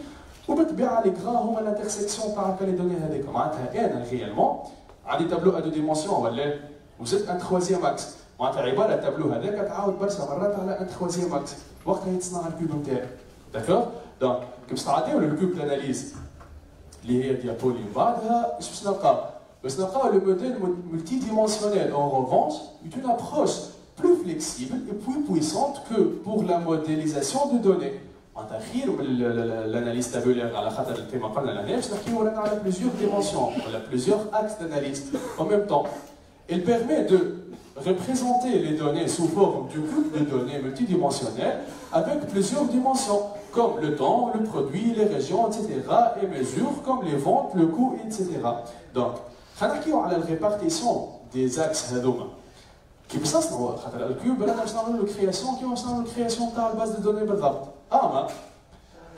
وبالطبيعة les grains هما l'intersection تاع les données هذيك معناتها أنا réellement عندي تابلو ا دو ديمونسيون ولا وزدت ان تخوازيام اكس معناتها عباره التابلو هذاك تعاود برشا مرات على ان تخوازيام اكس وقتها يتصنع الكوب نتاعي داكور دونك كي باش تعطيو الكوب داناليز اللي هي ديابولي من بعدها باش نلقاو le modèle multidimensionnel en revanche est une approche plus flexible et plus puissante que pour la modélisation de données. L'analyse tabulaire على خاطر كما قلنا لهنا باش نحكيو رانا على plusieurs dimensions, على plusieurs axes d'analyse en même temps. Elle permet de représenter les données sous forme de cube de données multidimensionnelles avec plusieurs dimensions, comme le temps, le produit, les régions, etc. et mesures comme les ventes, le coût, etc. Donc, on va la répartition des axes هذوما. كيفاش نصنعوا خاطر الكيوب رانا باش نعملوا الكرياسيون كيما باش نعملوا الكرياسيون تاع الباز دو دوني بالضبط. اما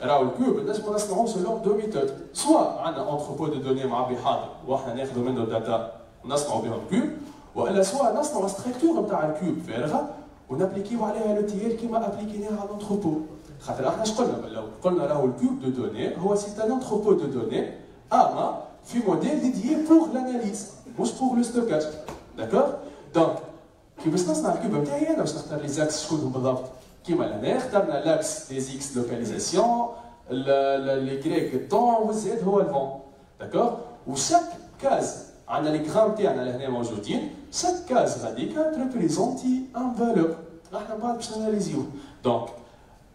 راهو الكيوب نجموا نصنعوه سولون دو ميثود، سواء عندنا انتروبو دو دوني مع بحاضر واحنا ناخذوا منه داتا ونصنعوا بهم كيوب، والا سواء نصنعوا ستركتور نتاع الكيوب فارغه ونابليكيو عليها لو تي ال كيما ابليكيناها على الانتروبو. خاطر احنا اش قلنا راهو الكيوب دو دوني هو سي ان انتروبو دو دوني اما في موديل ديديي بور لاناليز مش بور لو ستوكاج. داكور؟ دونك كيفاش نصنع الكيوب نتاعي انا باش نختار لي زاكس شكونهم بالضبط كيما لهنا اخترنا لاكس دي اكس لوكاليزاسيون لي كريك الطون والزيد هو الفون. داكور؟ وشاك كاز عندنا لي غرام تاعنا لهنا موجودين، شاك كاز غاديك تريبريزونتي ان فالور احنا بعد باش ناناليزيوه. دونك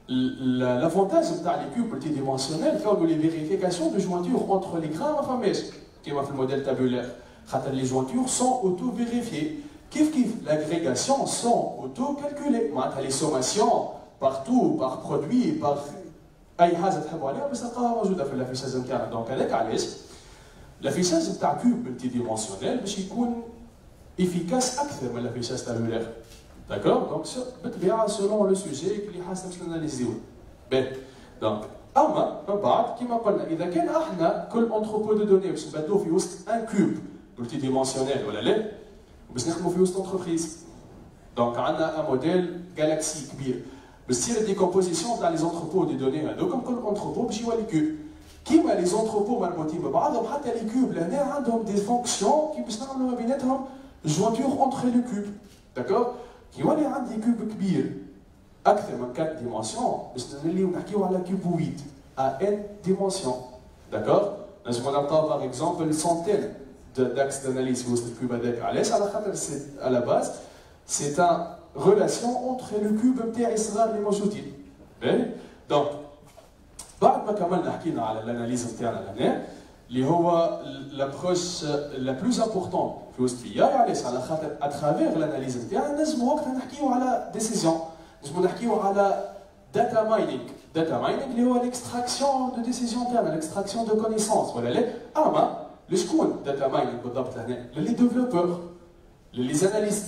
l'avantage نتاع لي كيوب ملتي ديمونسيونيل كونوا لي فيريفيكاسيون دو جوانتور اونتر لي غرام ما فماش كيما في الموديل تابولير خاطر لي جوانتور سون اوتو فيريفيي. Kif kif, l'agrégation sont auto-calculées. Les sommations partout, par produit, par أي حاجة تحبوا عليها بس تلقاها موجودة في الافيشاج نتاعنا. دونك هذاك علاش الافيشاج نتاع كيوب ملتي ديمونسيونيل باش يكون افيكاس أكثر من الافيشاج تابولير. داكور؟ دونك بالطبيعة سولون لو سوجي اللي حاسة باش ناناليزيوه. باهي. دونك أما من بعد كيما قلنا إذا كان احنا كل انتروبو دو دوني باش نبدلوه في وسط ان كيوب ملتي ديمونسيونيل ولا لا؟ باش نخدموا في وسط انتربريز. دونك عندنا ان موديل جالاكسي كبير باش تصير ديكومبوزيسيون تاع لي زونتروبو دي دوني هذوك كل انتروبو باش يولي كيوب. كيما لي زونتروبو مربوطين ببعضهم حتى لي كيوب لهنا عندهم دي فونكسيون كي باش نعملوا ما بيناتهم جوانتور اونتر لو كيوب. داكور؟ كي يولي عندي كيوب كبير اكثر من 4 ديمونسيون باش نوليو نحكيو على كيوب 8 ا ان ديمونسيون. داكور؟ نجمو نلقاو باغ اكزومبل سونتين d'axe d'analyse في وسط الكيوب هذاك. علاش؟ على خاطر سي à la base c'est un relation entre le cube نتاعي الصغار اللي موجودين. باهي؟ دونك بعد ما كملنا حكينا على الاناليز نتاعنا لهنا اللي هو لابروش لا بلوز امبورطون في وسط بي اي. علاش؟ على خاطر اترافيغ الاناليز نتاعنا نجمو وقتها نحكيو على ديسيزيون، نجمو نحكيو على داتا ماينينغ. داتا ماينينغ اللي هو ليكستراكسيون دو ديسيزيون تاعنا، ليكستراكسيون دو كونيسونس ولا لا؟ اما لشكون داتا ماينينغ بالضبط هنا؟ للي ديفلوبور، للي زاناليست،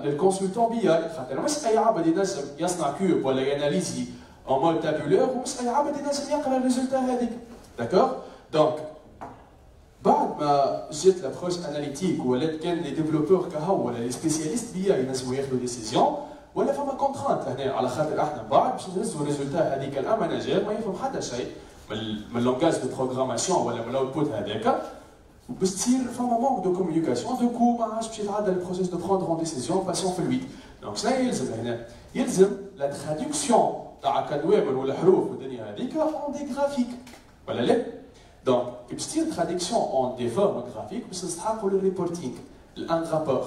للكونسلتون بي اي. خاطر مش اي عبد ينجم يصنع كيوب ولا ياناليزي اون مود تابولير ومش اي عبد ينجم يقرا الريزولتا هذيك. داكور؟ دونك بعد ما جات لابروش اناليتيك ولات كان لي ديفلوبور كهو ولا لي سبيسياليست بي اي ينجموا ياخذوا ديسيزيون ولا فما كونترانت هنا على خاطر احنا بعد باش نهزوا الريزولتا هذيك الاماناجير ما يفهم حتى شيء من لونغاج دو بروغراماسيون ولا من الاوتبوت هذاك باش تصير فما مونك دو كومونيكاسيون دوكو ما عادش باش يتعدى البروسيس دو بروندر اون ديسيزيون باسون في الويت. دونك شنو يلزم هنا؟ يلزم لا تراديكسيون تاع كدوامر ولا حروف والدنيا هذيك اون دي غرافيك ولا لا؟ دونك كي باش تصير تراديكسيون اون دي فورم غرافيك باش نستحقوا لو ريبورتينغ الان رابور.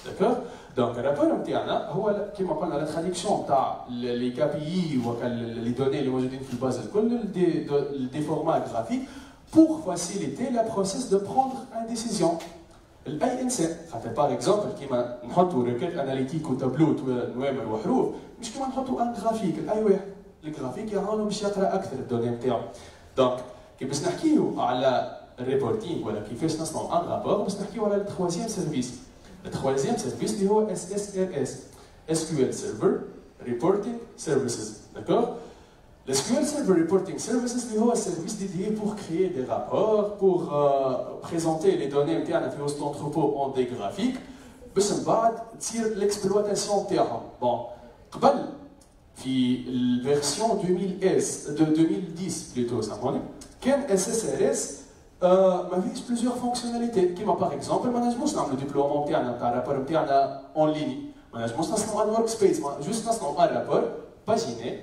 داكور؟ دونك الرابور نتاعنا هو كيما قلنا لا تراديكسيون تاع لي كي بي اي لي دوني اللي موجودين في الباز الكل دي فورمات غرافيك pour faciliter le process de prendre une décision. الاي انسان خاطر باغ اكزومبل كيما نحطوا ريكيت اناليتيك وتابلو نوامر وحروف مش كيما نحطوا ان غرافيك الاي واحد الجرافيك يعاونوا باش يقرا اكثر الدوني نتاعو. دونك كي باش نحكيو على الريبورتينغ ولا كيفاش نصنعوا ان رابور باش نحكيو على التخوازيام سيرفيس. التخوازيام سيرفيس اللي هو اس اس ار اس SQL Server Reporting Services. D'accord? Le SQL Server Reporting Services est un service dédié pour créer des rapports, pour présenter les données internes في وسط l'entrepôt en des graphiques باش من بعد تصير l'exploitation تاعهم. bon قبل في الفيرسيون 2010 plutôt سامحوني كان SSRS ما فيش plusieurs fonctionnalités كيما par exemple ما نجموش نعملوا ديبلومون تاعنا تاع الرابور نتاعنا اون ليني، ما نجموش نصنعوا ان ورك سبيس، جوست نصنعوا ان رابور باجيني.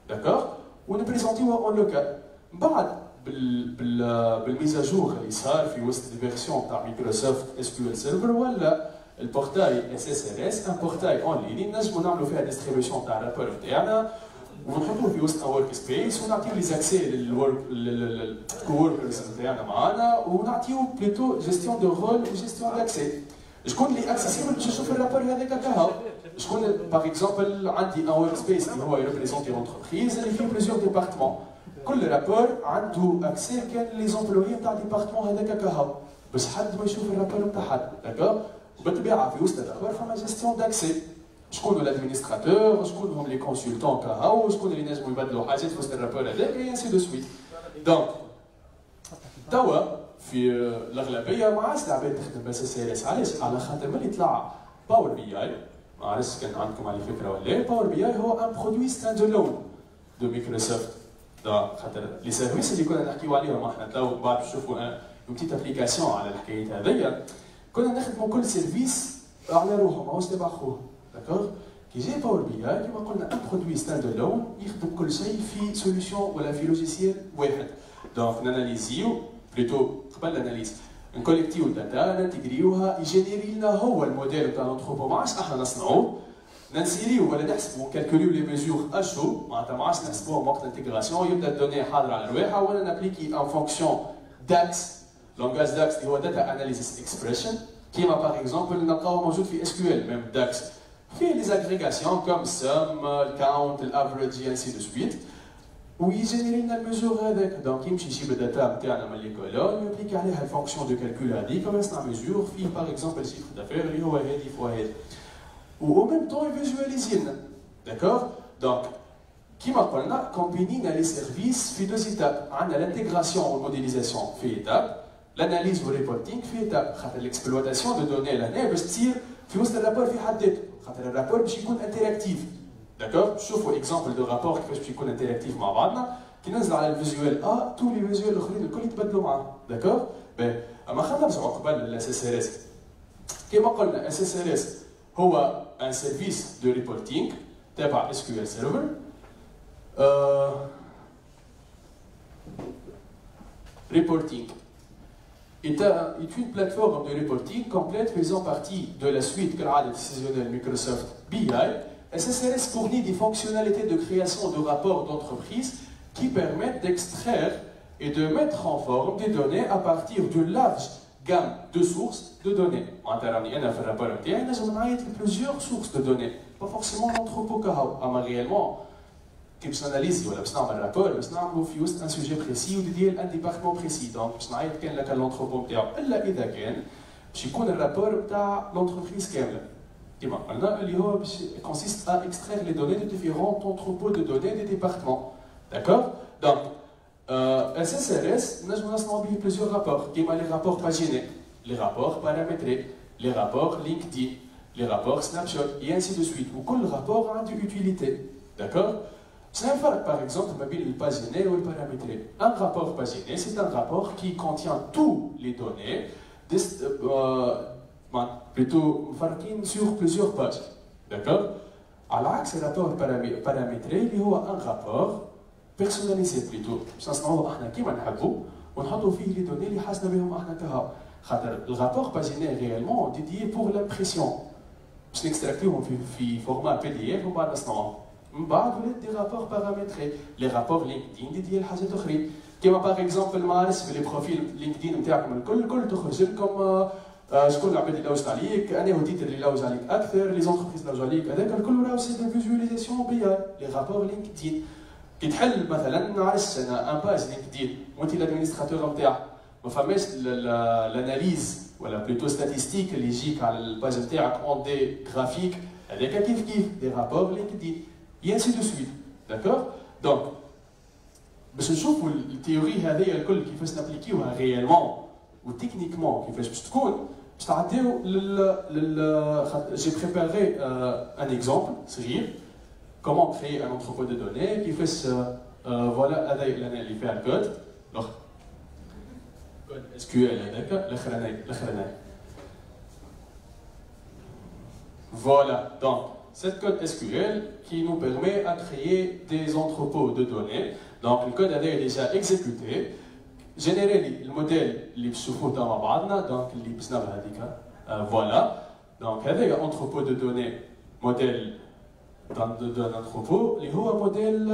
داكور؟ ونبريزونتيوه اون لوكال. من بعد بالميزاجور اللي صار في وسط الفيرسيون تاع مايكروسوفت اس كيو ال سيرفر ولا البورتاي اس اس ار اس ان بورتاي اون لين نجموا نعملوا فيها ديستريبيوشن تاع الرابور تاعنا ونحطوه في وسطنا ورك سبيس ونعطيو لي زاكسي للكووركرز تاعنا معانا ونعطيو بلوتو جيستيون دو رول وجيستيون داكسي. شكون اللي اكسيسيبل باش يشوف الرابور هذاك كهو؟ شكون باغ اكزومبل عندي ان ورك سبيس اللي هو يريبريزونتي لونتربريز اللي فيه بليزيور ديبارتمون، كل رابور عنده اكسي كان لي زومبلوي نتاع الديبارتمون هذاك كهو باش حد ما يشوف الرابور نتاع حد، داكور؟ وبالطبيعه في وسط الرابور فما جيستيون داكسي، شكون الادمينستراتور، شكون هم لي كونسلتون كهو، شكون اللي نجموا يبدلوا حاجات في وسط الرابور هذاك اي انسي دو سويت. دونك توا في الاغلبيه ما عادش العباد تخدم بس اس ار اس، علاش؟ على خاطر ملي طلع باور بي اي، ما عرفتش كان عندكم على فكره ولا لا، باور بي اي هو ان برودوي ستاند الون دو مايكروسوفت. خاطر لي سيرفيس اللي كنا نحكيو عليهم احنا تو بعد نشوفوا اون بتيت ابليكاسيون على الحكايه هذيا، كنا نخدموا كل سيرفيس على روحه ماهوش تبع خوه، داكوغ؟ كي جاي باور بي اي كما قلنا ان برودوي ستاند الون يخدم كل شيء في سوليسيون ولا في لوجيسيال واحد. دونك ناناليزيو بلوتو قبل الاناليز نكوليكتيو الداتا ننتجريوها يجينيري لنا هو الموديل تاع لونتروبو، ما عادش احنا نصنعوه ننسيريو ولا نحسبوا كالكوليو لي ميزور اشو، معناتها ما عادش نحسبوهم وقت الانتجراسيون، يبدا الدوني حاضره على الواحه ولا نابليكي ان فونكسيون داكس لونغاج داكس اللي هو داتا اناليسيس اكسبريشن كيما باغ اكزومبل نلقاوه موجود في اس كيو ال ميم داكس فيه لي زاغريغاسيون كوم السم الكاونت الافريج انسي دو سويت ويجينيري لنا الميزور هذاك. دونك يمشي يجيب الداتا نتاعنا من لي كولون ويبليكي عليها الفونكسيون دو كالكول هذيك ويصنع ميزور فيه باغ اكزومبل شيفر دافير اللي هو هادي فوا هادي و ميم طون يفيجواليزي لنا، داكوغ؟ دونك كيما قلنا كومبينينا لي سيرفيس في دو ايتاب، عندنا لانتيغراسيون والموديليزاسيون في ايتاب، l'analyse والريبورتينغ في ايتاب، خاطر الاكسبلواتاسيون دو دوني لهنا باش تصير في وسط الرابور في حد ذاته، خاطر الرابور باش يكون انتراكتيف، داكوغ؟ شوفوا اكزومبل دو رابور كيفاش باش يكون انتراكتيف مع بعضنا، كي ننزل على الفيزيوال ا تو لي فيزيوال الاخرين الكل يتبدلوا معاه، داكوغ؟ باهي، اما خلينا نرجعوا قبل الاس اس ار اس. كيما قلنا اس اس ار اس هو ان سيرفيس دو ريبورتينغ تابع اس كيو ال سيرفر. Reporting est une plateforme de reporting complète faisant partie de la suite décisionnelle Microsoft BI. SSRS fournit des fonctionnalités de création de rapports d'entreprise qui permettent d'extraire et de mettre en forme des données à partir d'une large gamme de sources de données. On a fait un rapport plusieurs sources de données, pas forcément l'entrepôt mais réellement. كي باش ناناليزي ولا باش نعمل رابور باش نعملوا في وسط ان سوجي بريسي وديال ان ديبارتمون بريسي، دونك باش نعيط كان لك لونتروبو نتاعو الا اذا كان باش يكون الرابور نتاع لونتربريز كامله كيما قلنا اللي هو باش كونسيست ا اكستراير لي دوني دو ديفيرونت انتروبو دو دوني دي ديبارتمون، داكوغ؟ دونك اس اس ار اس نجمو نصنعوا به بليزيور رابور كيما لي رابور باجيني، لي رابور بارامتري، لي رابور لينكدين، لي رابور سناب شوت اي انسي دو سويت، وكل رابور عنده يوتيليتي، داكوغ؟ C'est un rapport, par exemple, le paginé ou le paramétré. Un rapport paginé, c'est un rapport qui contient toutes les données, plutôt sur plusieurs pages. D'accord? À l'axe, le rapport paramétré, il y a un rapport personnalisé plutôt. Ça, c'est ce qu'on veut, on a les données, le rapport paginé est réellement dédié pour l'impression. Je l'extracte en format PDF ou pas d'instant. من بعد ولات دي رابور بارامتري، لي رابور لينكدين ديال حاجات اخرين، كيما باغ اكزومبل ما عرفتش في لي بروفيل لينكدين نتاعكم الكل تخرج لكم شكون العباد اللي لوجت عليك، انا هو اللي لوج عليك اكثر، لي زونتربريز لوج عليك، هذاك الكل راهو سي دي فيزواليزاسيون بي اي، لي رابور لينكدين. كي تحل مثلا ما عرفتش انا ان باج لينكدين وانت الادمينستراتور نتاعك ما فماش الاناليز ولا بلوتو ستاتيستيك اللي يجيك على الباج نتاعك اون دي جرافيك، هذاك كيف دي رابور لينكدين. Et ainsi de suite, d'accord? Donc, باش نشوفوا التيوري هذه الكل كيفاش نابليكيوها ريالمون وتكنيكمون كيفاش باش تكون باش تعديو جي بريباري ان اكزومبل صغير كومون كريي ان انتروبو دو دوني كيفاش فوالا هذا اللي فيها الكود كود اس كيو ال هذاك الاخراني فوالا. دونك cette code SQL qui nous permet à créer des entrepôts de données. Donc le code est déjà exécuté. جينيري لي الموديل اللي بتشوفوه مع بعضنا دونك اللي بسنا بهذيك فوالا دونك هذا انتروبو دو دوني موديل دون انتروبو اللي هو موديل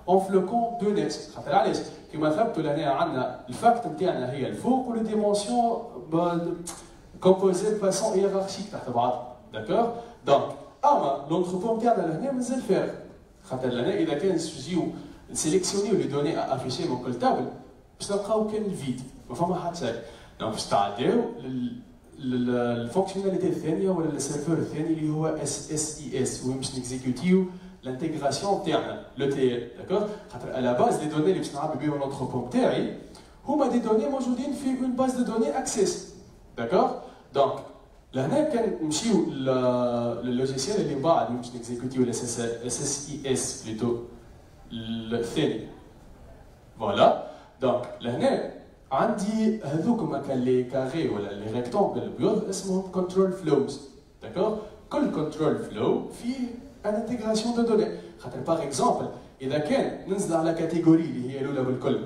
اون فلوكون دو نت خاطر علاش كيما ثبتوا لهنا عندنا الفاكت نتاعنا هي الفوق ولي ديمونسيون كومبوزي بفاسون هيرارشيك تحت بعض داكور دونك اما لونتروبو نتاعنا لهنا مازال فارغ خاطر لهنا اذا كان نجيو نسيليكسيونيو لي دوني افيشي من كل تابل باش نلقاو كان الفيد ما فما حتى شيء دونك باش تعداو الفونكسيوناليتي الثانيه ولا السيرفر الثاني اللي هو SSIS وين باش نكزيكوتيو l'intégration تاعنا لو تي ال داكور خاطر على باز لي دوني اللي باش نعبي بهم لونتروبو نتاعي هما دي دوني موجودين في اون باز دو دوني اكسيس داكور دونك لهنا كان نمشيو للوجيسيال اللي من بعد باش نكزيكوتيو SSIS بلوتو الثاني فوالا دونك لهنا عندي هذوك كان لي كاري ولا لي ريكتونغل البيض اسمهم كنترول فلوز داكور كل كنترول فلو فيه ان انتيغراسيون دو دوني خاطر باغ اكزومبل اذا كان ننزل على كاتيجوري اللي هي الاولى بالكل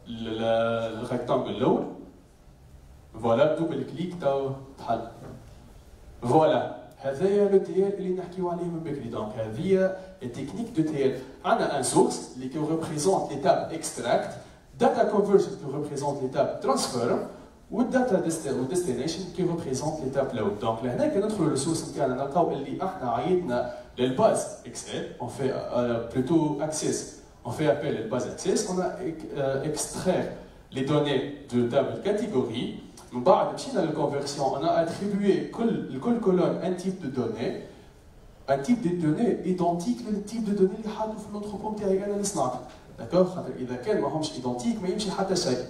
الريكتونغل الاول فوالا دوبل كليك تاو تحل فوالا هذايا لو تي ال اللي نحكيو عليه من بكري دونك هذه التكنيك دو تي ال عندنا ان سورس اللي كي ريبريزونت ليتاب اكستراكت data conversion qui représente l'étape transfer ou data destination qui représente l'étape load. Donc là, notre ressource interne, le base Excel, on fait plutôt access, on fait appel à base access, on a extrait les données de table catégorie. Dans la conversion, on a attribué à colonne un type de données, un type de données identique au type de données qui est dans l'entrepôt interne. داكوغ خاطر اذا كان ماهمش ايدونتيك ما يمشي حتى شيء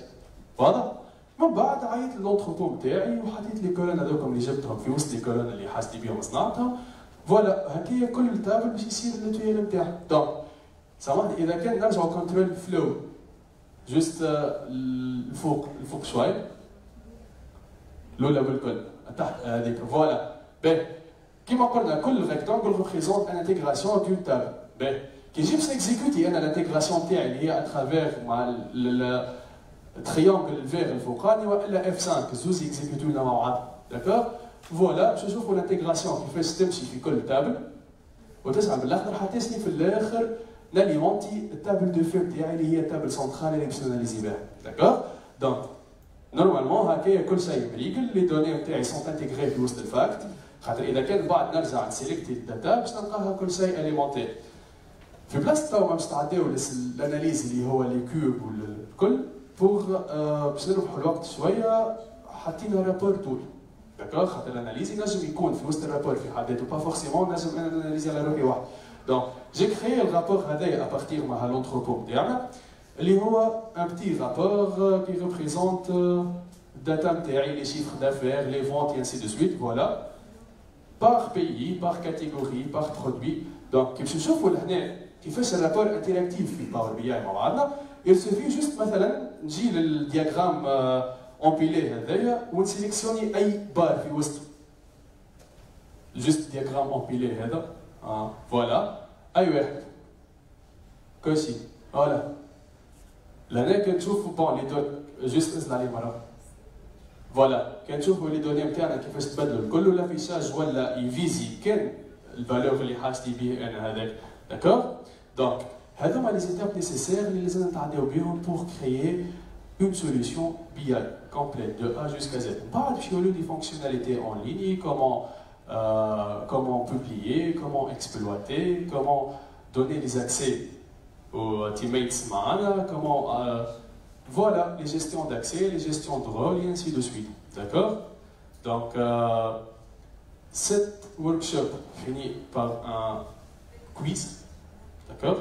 واضح من بعد عيط للونتروبو نتاعي وحطيت لي كولون هذوكم اللي جبتهم في وسط لي كولون اللي حاسدي بهم صنعتهم فوالا هكايا كل تابل باش يصير التويل نتاعها دونك سامحني اذا كان نرجعوا كنترول فلو جوست الفوق شوي الاولى بالكل تحت هذيك فوالا باهي كيما قلنا كل ريكتانجل ريبريزونت ان انتيغراسيون دون تابل باهي كي نجي باش نكزيكوتي انا الانتيغراسيون تاعي اللي هي اترافير مع التريونغل الفيغ الفوقاني والا اف 5 زوز يكزيكوتونا مع بعض داكور فوالا باش نشوفوا الانتيغراسيون كيفاش تمشي في كل تابل وتسعى بالاخر حتسني في الاخر ناليمونتي التابل دو فو تاعي اللي هي التابل سونترال اللي باش ناناليزي بها داكور دونك نورمالمون هكايا كل شيء مريقل لي دوني نتاعي سون انتيغري في وسط الفاكت خاطر اذا كان بعد نرجع نسيليكتي الداتا باش نلقاها كل شيء اليمونتي في بلاصه تو باش تعداو الاناليز اللي هو لي كوب والكل بوغ باش نربحوا الوقت شويه حاطين رابور طول داكوغ خاطر الاناليز ينجم يكون في وسط الرابور في حد ذاته با فورسيمون نجم انا ناناليزي على روحي واحد دونك جي كريي الرابور هذايا ابارتيغ مع لونتروبو نتاعنا اللي هو ان بتي رابور كي ريبريزونت الداتا نتاعي لي شيفر دافير لي فونت انسي دو سويت فوالا بار بيي بار كاتيجوري بار برودوي دونك كي باش نشوفوا لهنا كيفاش الرابور انتراكتيف في باور بي اي مع بعضنا il suffit juste مثلا نجي للدياغرام امبيلي هذايا ونسيليكسيوني اي بار في وسطه جوست دياغرام امبيلي هذا فوالا اي واحد كوشي فوالا لهنا كنشوفوا بون لي دون جوست نزل عليه مره فوالا كنشوفوا لي دوني نتاعنا كيفاش تبدلوا الكل ولا فيشاج ولا يفيزي كان الفالور اللي حاجتي به انا هذاك داكوغ دونك هذوما لي زيتاب نيسيسير اللي لازم نتعداو بهم بور كريي اون سوليوشن بي اي كومبليت دو ا جوسكا زد من بعد باش يولوا دي فونكسيوناليتي اون ليني comment publier, comment exploiter, comment donner des accès aux teammates معنا, comment voilà les gestions d'accès, les gestions de rôle et ainsi de suite, d'accord? Donc cette workshop finit par un quiz, d'accord?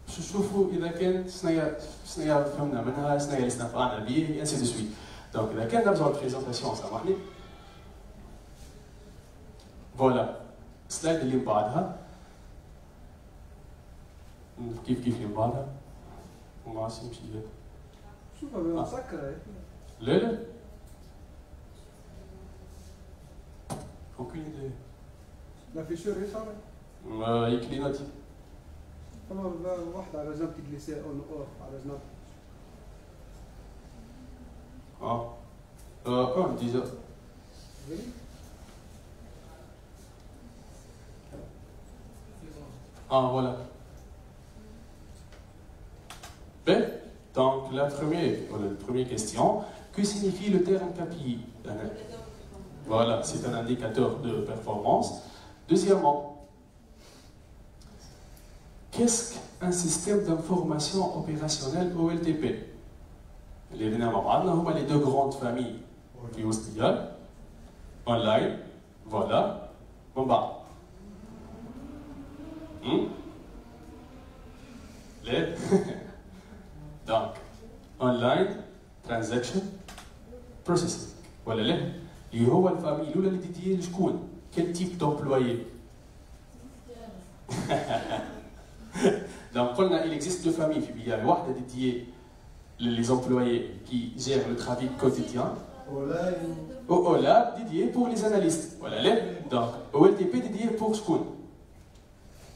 شوفوا اذا كان شناهي فهمنا منها شناهي اللي استنفعنا به انسي دو سويت دونك اذا كان نرجعوا للبريزونطاسيون سامحني فوالا السلايد اللي من بعدها كيف اللي من بعدها وما عرفتش نمشي لهذا شوف مسكره لا aucune idée لا في شهر صار يكليناتي طبعا واحد على جنب تجلسي اون اوف على جنب déjà. Voilà. Ben, donc la première question, que signifie le terme KPI? Voilà, c'est un indicateur de performance. Deuxièmement, qu'est-ce qu'un système d'information opérationnelle OLTP? Les deux grandes familles qui ont online, voilà, bon bah. Donc, online transaction processing. Voilà, il y a une famille qui est dédiée à quel type d'employé? Donc, il existe deux familles. Il y a une dédiée les employés qui gèrent le trafic quotidien. OLAP dédié pour les analystes. Voilà, donc OLTP dédié pour Shkoun.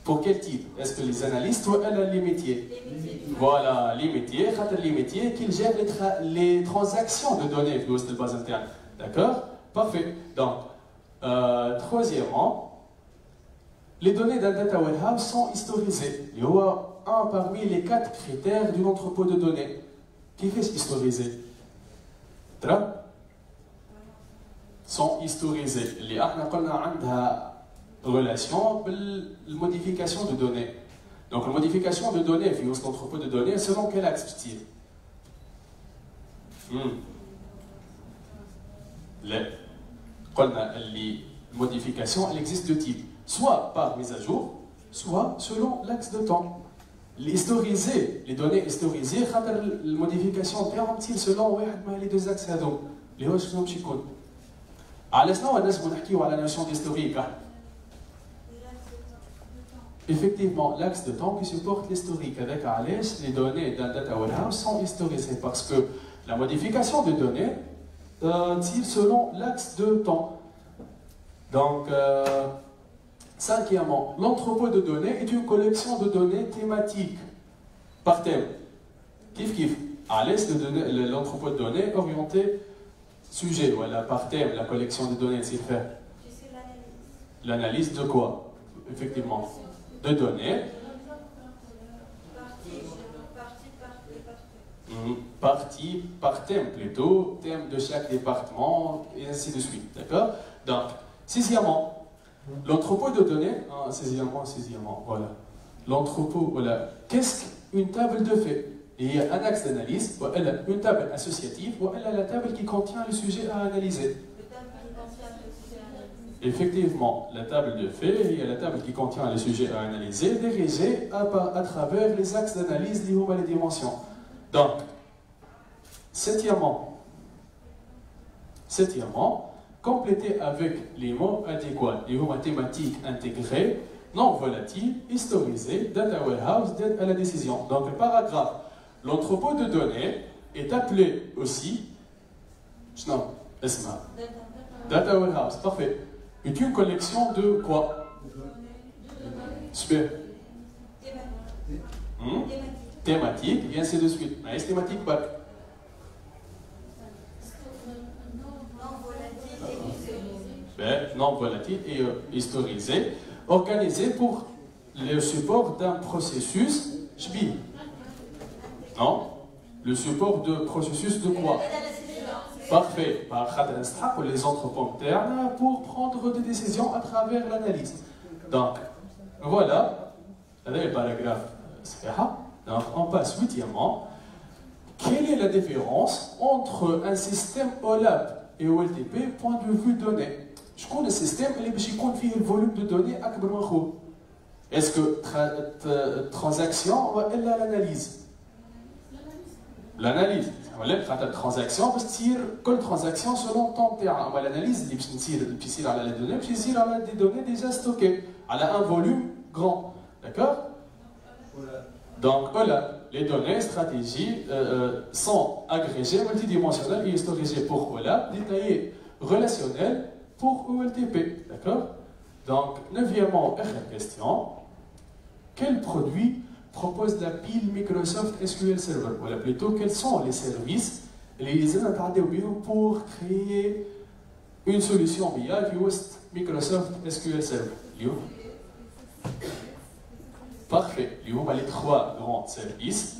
Pour quel type? Est-ce que les analystes ou les métiers? Voilà, les métiers qui gèrent les transactions de données de la base interne. D'accord? Parfait. Donc, troisièmement, les données d'un data warehouse sont historisées. Il y a un parmi les 4 critères d'un entrepôt de données. Qui fait historiser? Sont historisés. Les relation avec la modification de données. Donc la modification de données, dans cet entrepôt de données, selon quel axe tire? La modification, elle existe de type. Soit par mise à jour, soit selon l'axe de temps. Les données historisées, la modification tire selon les deux axes. Les deux axes. On a la notion d'historique. Effectivement, l'axe de temps qui supporte l'historique. Avec ALS, les données d'un data warehouse sont historisées parce que la modification de données tire selon l'axe de temps. Donc, cinquièmement, l'entrepôt de données est une collection de données thématiques par thème. Kif. ALS, l'entrepôt de données orienté sujet. Voilà, par thème, la collection de données, c'est fait. L'analyse de quoi? Effectivement. De données. Partie par thème plutôt, thème de chaque département, et ainsi de suite. D'accord? Donc, sixièmement, l'entrepôt de données, sixièmement, voilà. L'entrepôt, voilà. Qu'est-ce qu'une table de faits? Il y a un axe d'analyse, une table associative, ou la table qui contient le sujet à analyser. Effectivement, la table de faits, il y a la table qui contient le sujet à analyser, dirigée à travers les axes d'analyse liés à les dimensions. Donc, septièmement, compléter avec les mots adéquats, les mots mathématiques intégrés, non volatiles, historisés, data warehouse, d'aide à la décision. Donc, le paragraphe, l'entrepôt de données est appelé aussi, data warehouse, parfait. Est une collection de quoi? Super. Thématique, et ainsi de suite. Mais thématique, pas. Non volatile et historisé, organisé pour le support d'un processus SBI. Non? Le support de processus de quoi? Parfait. Pour les entrepôts internes pour prendre des décisions à travers l'analyse. Donc, voilà. C'est le paragraphe. Donc, on passe huitièmement. Quelle est la différence entre un système OLAP et OLTP point de vue données? Je connais le système qui fait le volume de données à est-ce que transaction ou l'analyse? L'analyse. La transaction, parce que la transaction selon ton terrain. L'analyse, c'est la donnée, c'est des données déjà stockées. Elle a un volume grand. D'accord? Donc, voilà, les données, stratégies sont agrégées, multidimensionnelles et historisées pour OLAP, détaillées, relationnelles pour OLTP. D'accord? Donc, neuvièmement, question. Quel produit propose la pile Microsoft SQL Server? Voilà, plutôt, quels sont les services اللي نتعداو بهم pour créer une solution BI في وسط Microsoft SQL Server. اليوم parfait. اليوم les trois grands services.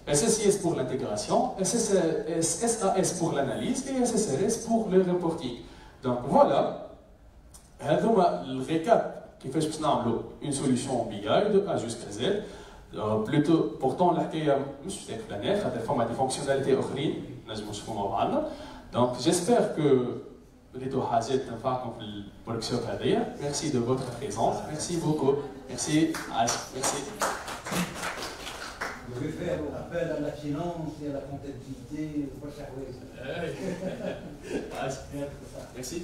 SSIS pour l'intégration, SAS pour l'analyse et SSRS pour le reporting. Donc voilà, le récap qui fait une solution BI de A jusqu'à Z. Plutôt, pourtant, la des fonctionnalités autres. Donc j'espère que les deux Hazet comme le workshop. Merci de votre présence. Merci beaucoup. Merci. Merci. Vous pouvez faire appel à la finance et à la comptabilité. Merci. Merci.